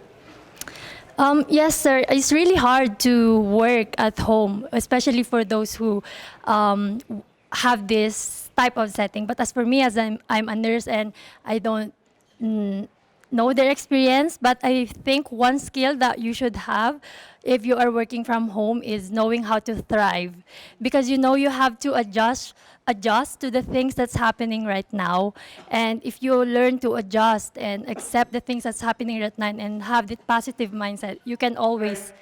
Yes, sir. It's really hard to work at home, especially for those who have this type of setting. But as for me, as I'm a nurse and I don't know their experience, but I think one skill that you should have if you are working from home is knowing how to thrive, because you have to adjust to the things that's happening right now. And if you learn to adjust and accept the things that's happening right now and have the positive mindset, you can always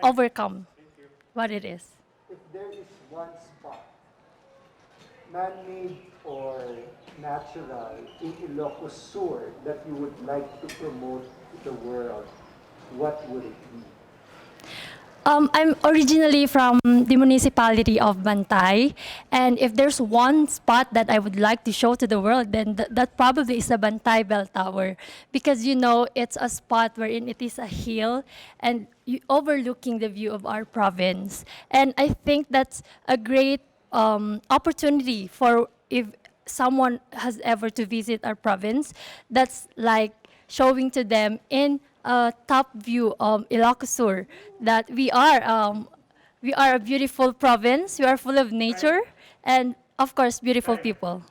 overcome what it is. If there is one spot, man-made or natural, in Ilocos Sur that you would like to promote to the world, what would it be? I'm originally from the municipality of Bantay, and if there's one spot that I would like to show to the world, then that probably is the Bantay Bell Tower, because it's a spot wherein it is a hill and overlooking the view of our province. And I think that's a great opportunity for if someone has ever to visit our province. That's like showing to them in a top view of Ilocos Sur that we are a beautiful province. We are full of nature and, of course, beautiful people.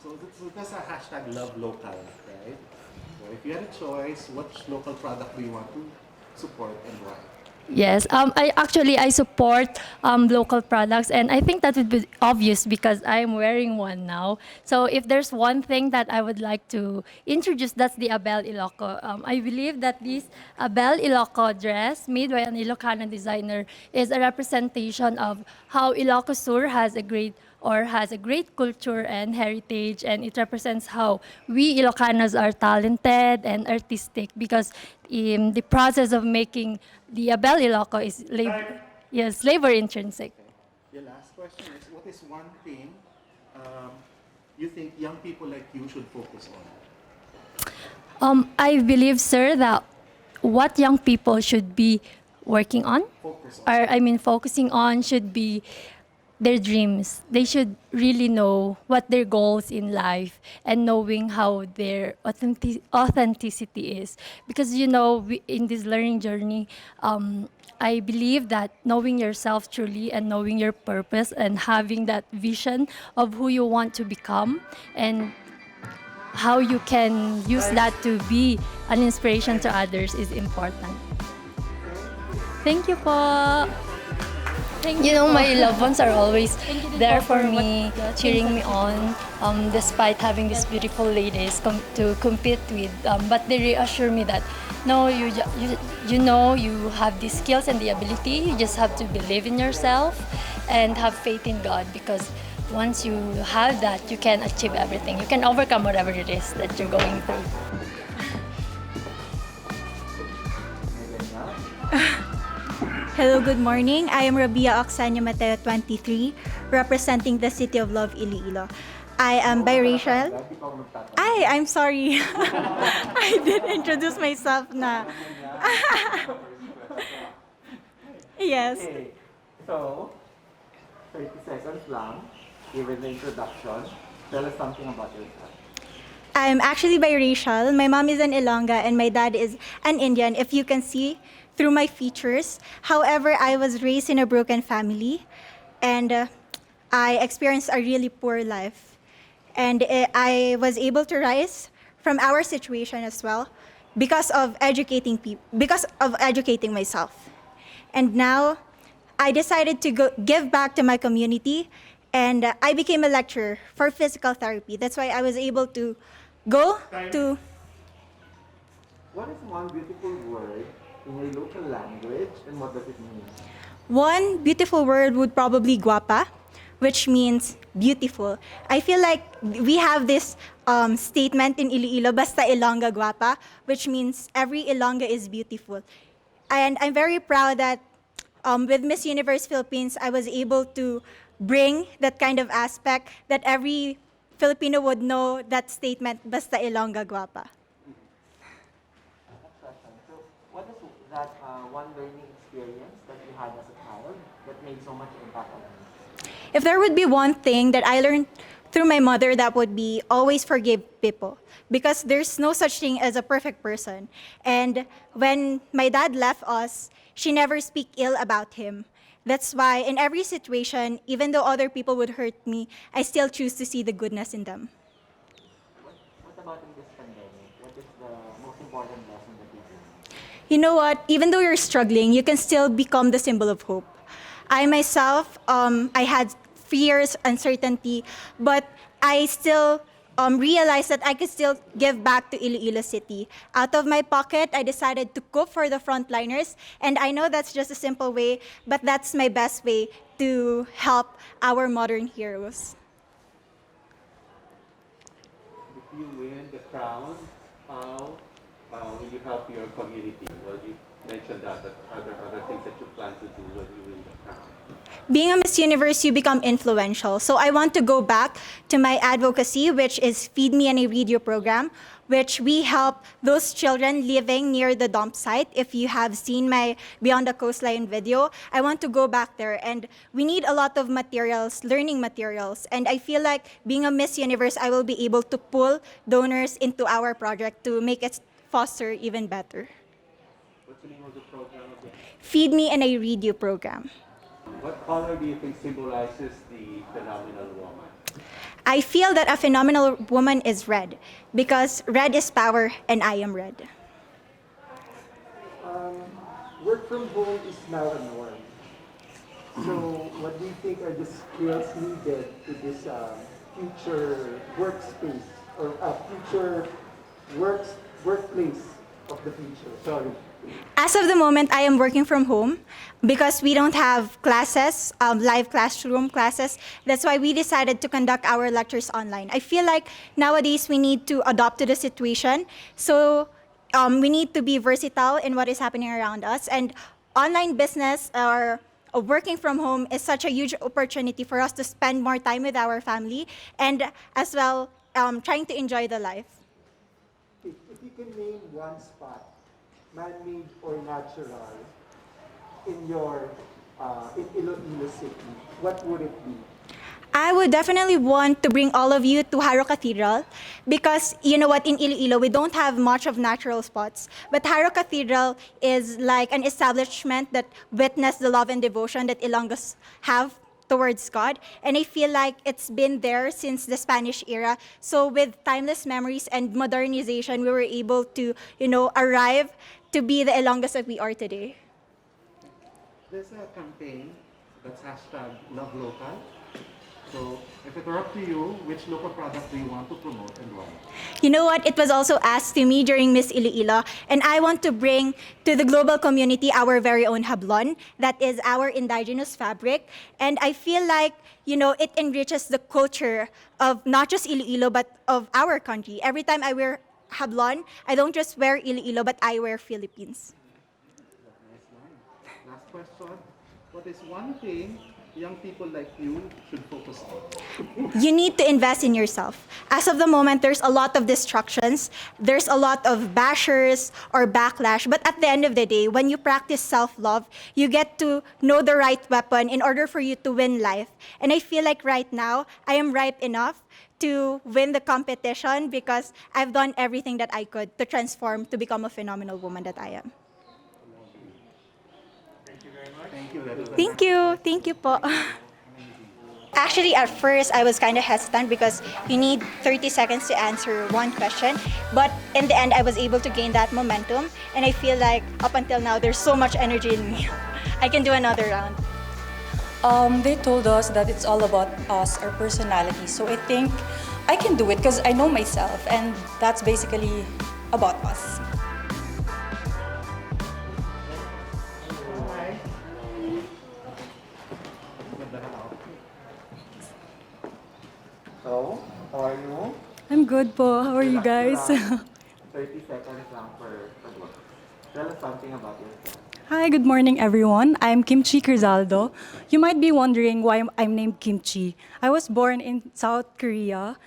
So that's a hashtag love local, right? So if you had a choice, which local product do you want to support and why? Yes, I support local products, and I think that would be obvious because I am wearing one now. So if there's one thing that I would like to introduce, that's the Abel Iloco. I believe that this Abel Iloco dress made by an Ilocano designer is a representation of how Ilocos Sur has a great culture and heritage, and it represents how we Ilocanos are talented and artistic, because the process of making the Abel Iloco is labor intrinsic. The last question is, what is one thing you think young people like you should focus on? I believe, sir, that what young people should be working on, focusing on, should be their dreams. They should really know what their goals in life and knowing how their authenticity is. Because in this learning journey, I believe that knowing yourself truly and knowing your purpose and having that vision of who you want to become and how you can use that to be an inspiration to others is important. Thank you po. My loved ones are always there for me, cheering me on, despite having these beautiful ladies to compete with. But they reassure me that, no, you have the skills and the ability. You just have to believe in yourself and have faith in God, because once you have that, you can achieve everything. You can overcome whatever it is that you're going through. Hello, good morning. I am Rabia Oxania Mateo, 23, representing the City of Love, Iloilo. I am biracial. I'm sorry. I didn't introduce myself na. Yes. Okay. So, 30 seconds lang, given the introduction. Tell us something about yourself. I'm actually biracial. My mom is an Ilongga and my dad is an Indian, if you can see through my features. However, I was raised in a broken family and I experienced a really poor life. And I was able to rise from our situation as well because of educating myself. And now I decided to give back to my community, and I became a lecturer for physical therapy. That's why I was able to go to... What is one beautiful word in your local language and what does it mean? One beautiful word would probably guapa, which means beautiful. I feel like we have this statement in Iloilo, basta Ilongga guapa, which means every Ilongga is beautiful. And I'm very proud that with Miss Universe Philippines, I was able to bring that kind of aspect that every Filipino would know that statement, basta Ilongga guapa. So, what is that one learning experience that you had as a child that made so much impact on you? If there would be one thing that I learned through my mother, that would be always forgive people, because there's no such thing as a perfect person. And when my dad left us, she never speak ill about him. That's why in every situation, even though other people would hurt me, I still choose to see the goodness in them. What about in this pandemic? What is the most important lesson that you learned? You know what? Even though you're struggling, you can still become the symbol of hope. I myself, I had fears, uncertainty, but I still realized that I could still give back to Iloilo City. Out of my pocket, I decided to cook for the frontliners, and I know that's just a simple way, but that's my best way to help our modern heroes. If you win the crown, how will you help your community? Well, you mentioned that, but are there other things that you plan to do when you win the crown? Being a Miss Universe, you become influential. So I want to go back to my advocacy, which is Feed Me and I Read You program, which we help those children living near the dump site. If you have seen my Beyond the Coastline video, I want to go back there. And we need a lot of materials, learning materials. And I feel like being a Miss Universe, I will be able to pull donors into our project to make it foster even better. What's the name of the program again? Feed Me and I Read You program. What color do you think symbolizes the phenomenal woman? I feel that a phenomenal woman is red, because red is power and I am red. Work from home is now a norm. So what do you think are the skills needed to this future workspace or future workplace of the future? Sorry. As of the moment, I am working from home because we don't have classes, live classroom classes. That's why we decided to conduct our lectures online. I feel like nowadays we need to adapt to the situation. So we need to be versatile in what is happening around us. And online business or working from home is such a huge opportunity for us to spend more time with our family and as well trying to enjoy the life. If you can name one spot, man-made or natural, in your in Iloilo City, what would it be? I would definitely want to bring all of you to Haro Cathedral because you know what, in Iloilo, we don't have much of natural spots. But Haro Cathedral is like an establishment that witnessed the love and devotion that Ilonggos have towards God. And I feel like it's been there since the Spanish era. So with timeless memories and modernization, we were able to, arrive to be the Ilonggos that we are today. There's a campaign that's hashtag Love Local. So if it were up to you, which local product do you want to promote and why? You know what? It was also asked to me during Miss Iloilo, and I want to bring to the global community our very own hablon. That is our indigenous fabric. And I feel like, it enriches the culture of not just Iloilo, but of our country. Every time I wear hablon, I don't just wear Iloilo, but I wear Philippines. Nice line. Last question. What is one thing young people like you should focus on? You need to invest in yourself. As of the moment, there's a lot of distractions. There's a lot of bashers or backlash. But at the end of the day, when you practice self-love, you get to know the right weapon in order for you to win life. And I feel like right now, I am ripe enough to win the competition because I've done everything that I could to transform to become a phenomenal woman that I am. Thank you. Thank you po. Actually, at first, I was kind of hesitant because you need 30 seconds to answer one question. But in the end, I was able to gain that momentum. And I feel like up until now, there's so much energy in me. I can do another round. They told us that it's all about us, our personality. So I think I can do it because I know myself. And that's basically about us. So, how are you? I'm good po. How are you guys? 30 seconds lang per work. Tell us something about yourself. Hi, good morning everyone. I'm Kimchi Crizaldo. You might be wondering why I'm named Kimchi. I was born in South Korea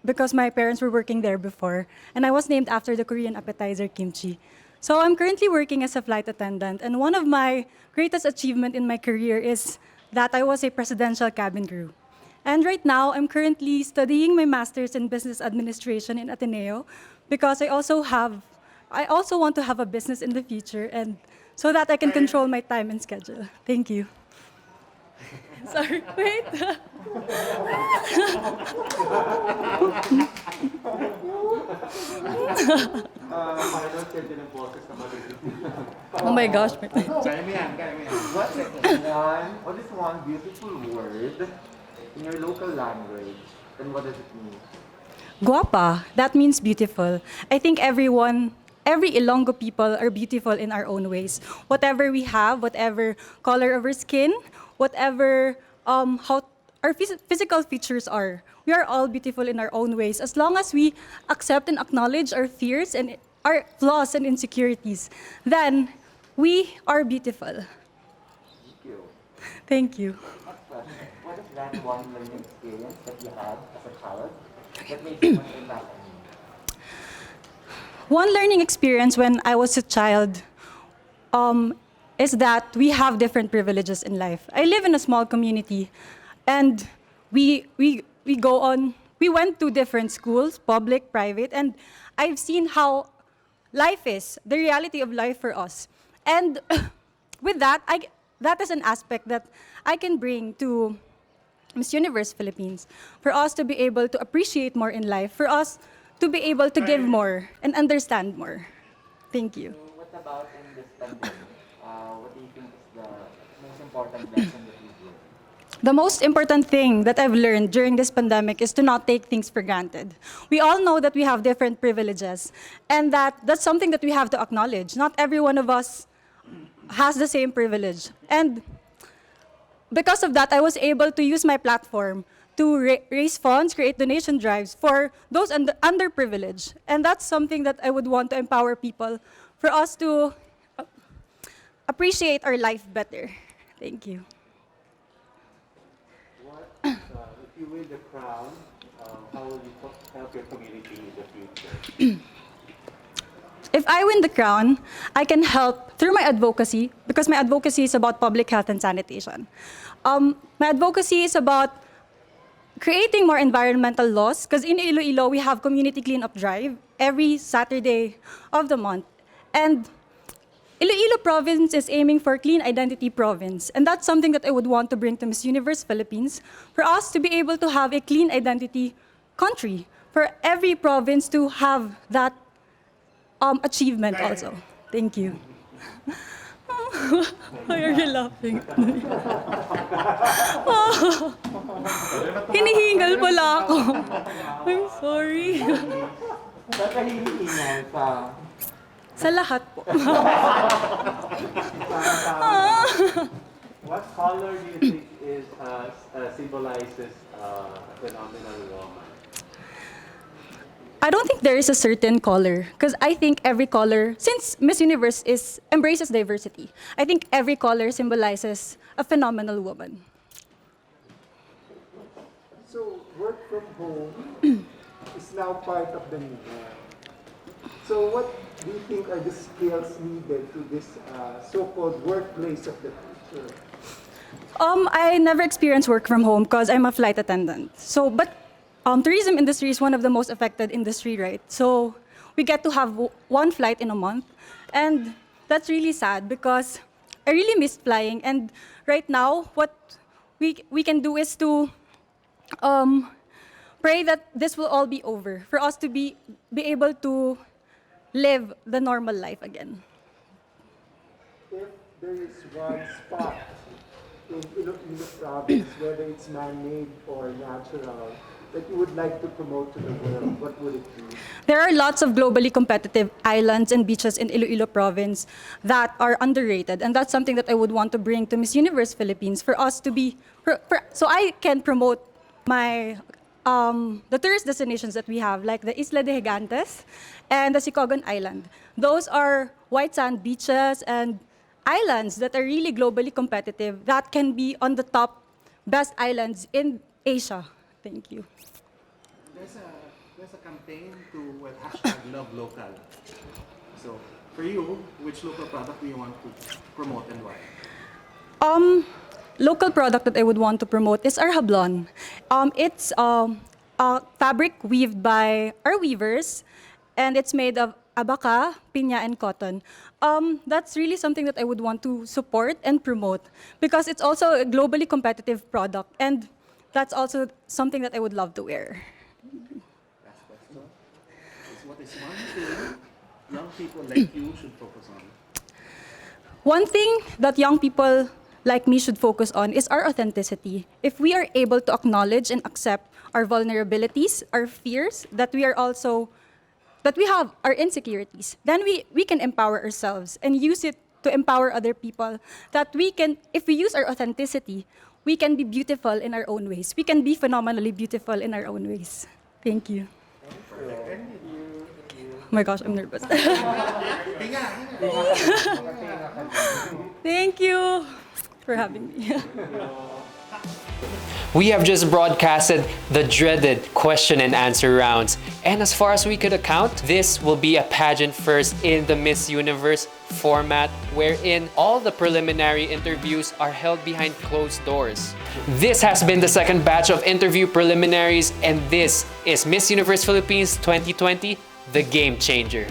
because my parents were working there before, and I was named after the Korean appetizer kimchi. So I'm currently working as a flight attendant, and one of my greatest achievement in my career is that I was a presidential cabin crew. And right now, I'm currently studying my master's in business administration in Ateneo because I also want to have a business in the future, and so that I can control my time and schedule. Thank you. Sorry, wait. Oh my gosh. Kaya mo yan. What is one beautiful word in your local language, and what does it mean? Guapa, that means beautiful. I think every Ilonggo people are beautiful in our own ways. Whatever we have, whatever color of our skin, whatever how our physical features are, we are all beautiful in our own ways. As long as we accept and acknowledge our fears and our flaws and insecurities, then we are beautiful. Thank you. Thank you. What is that one learning experience that you had as a child that made you much impact on you? One learning experience when I was a child is that we have different privileges in life. I live in a small community, and we went to different schools, public, private, and I've seen how life is, the reality of life for us. And with that, that is an aspect that I can bring to Miss Universe Philippines, for us to be able to appreciate more in life, for us to be able to give more and understand more. Thank you. So what about in this pandemic? What do you think is the most important lesson that you learned? The most important thing that I've learned during this pandemic is to not take things for granted. We all know that we have different privileges, and that's something that we have to acknowledge. Not every one of us has the same privilege. And because of that, I was able to use my platform to raise funds, create donation drives for those underprivileged. And that's something that I would want to empower people, for us to appreciate our life better. Thank you. If you win the crown, how will you help your community in the future? If I win the crown, I can help through my advocacy, because my advocacy is about public health and sanitation. My advocacy is about creating more environmental laws, because in Iloilo, we have community cleanup drive every Saturday of the month. And Iloilo province is aiming for clean identity province. And that's something that I would want to bring to Miss Universe Philippines, for us to be able to have a clean identity country, for every province to have that achievement also. Thank you. Why are you laughing? Hinihingal pala ako. I'm sorry. Ba't nahihingal pa? Sa lahat po. What color do you think is symbolizes a phenomenal woman? I don't think there is a certain color, because I think every color, since Miss Universe embraces diversity, I think every color symbolizes a phenomenal woman. So work from home is now part of the new norm. So what do you think are the skills needed to this so-called workplace of the future? I never experienced work from home because I'm a flight attendant. But tourism industry is one of the most affected industry, right? So we get to have one flight in a month, and that's really sad because I really miss flying. And right now, what we can do is to pray that this will all be over, for us to be able to live the normal life again. If there is one spot in Iloilo province, whether it's man-made or natural, that you would like to promote to the world, what would it be? There are lots of globally competitive islands and beaches in Iloilo province that are underrated, and that's something that I would want to bring to Miss Universe Philippines, for us to be, so I can promote my the tourist destinations that we have, like the Isla de Gigantes and the Sicogon Island. Those are white sand beaches and islands that are really globally competitive, that can be on the top best islands in Asia. Thank you. There's a campaign to hashtag Love Local. So for you, which local product do you want to promote and why? Local product that I would want to promote is our hablon. It's a fabric weaved by our weavers, and it's made of abaca, piña, and cotton. That's really something that I would want to support and promote, because it's also a globally competitive product, and that's also something that I would love to wear. Last question. What is one thing young people like you should focus on? One thing that young people like me should focus on is our authenticity. If we are able to acknowledge and accept our vulnerabilities, our fears, that we have our insecurities, then we can empower ourselves and use it to empower other people. That we can, if we use our authenticity, we can be beautiful in our own ways. We can be phenomenally beautiful in our own ways. Thank you. Oh my gosh, I'm nervous. Thank you for having me. We have just broadcasted the dreaded question and answer rounds. And as far as we could account, this will be a pageant first in the Miss Universe format, wherein all the preliminary interviews are held behind closed doors. This has been the second batch of interview preliminaries, and this is Miss Universe Philippines 2020, the Game Changer.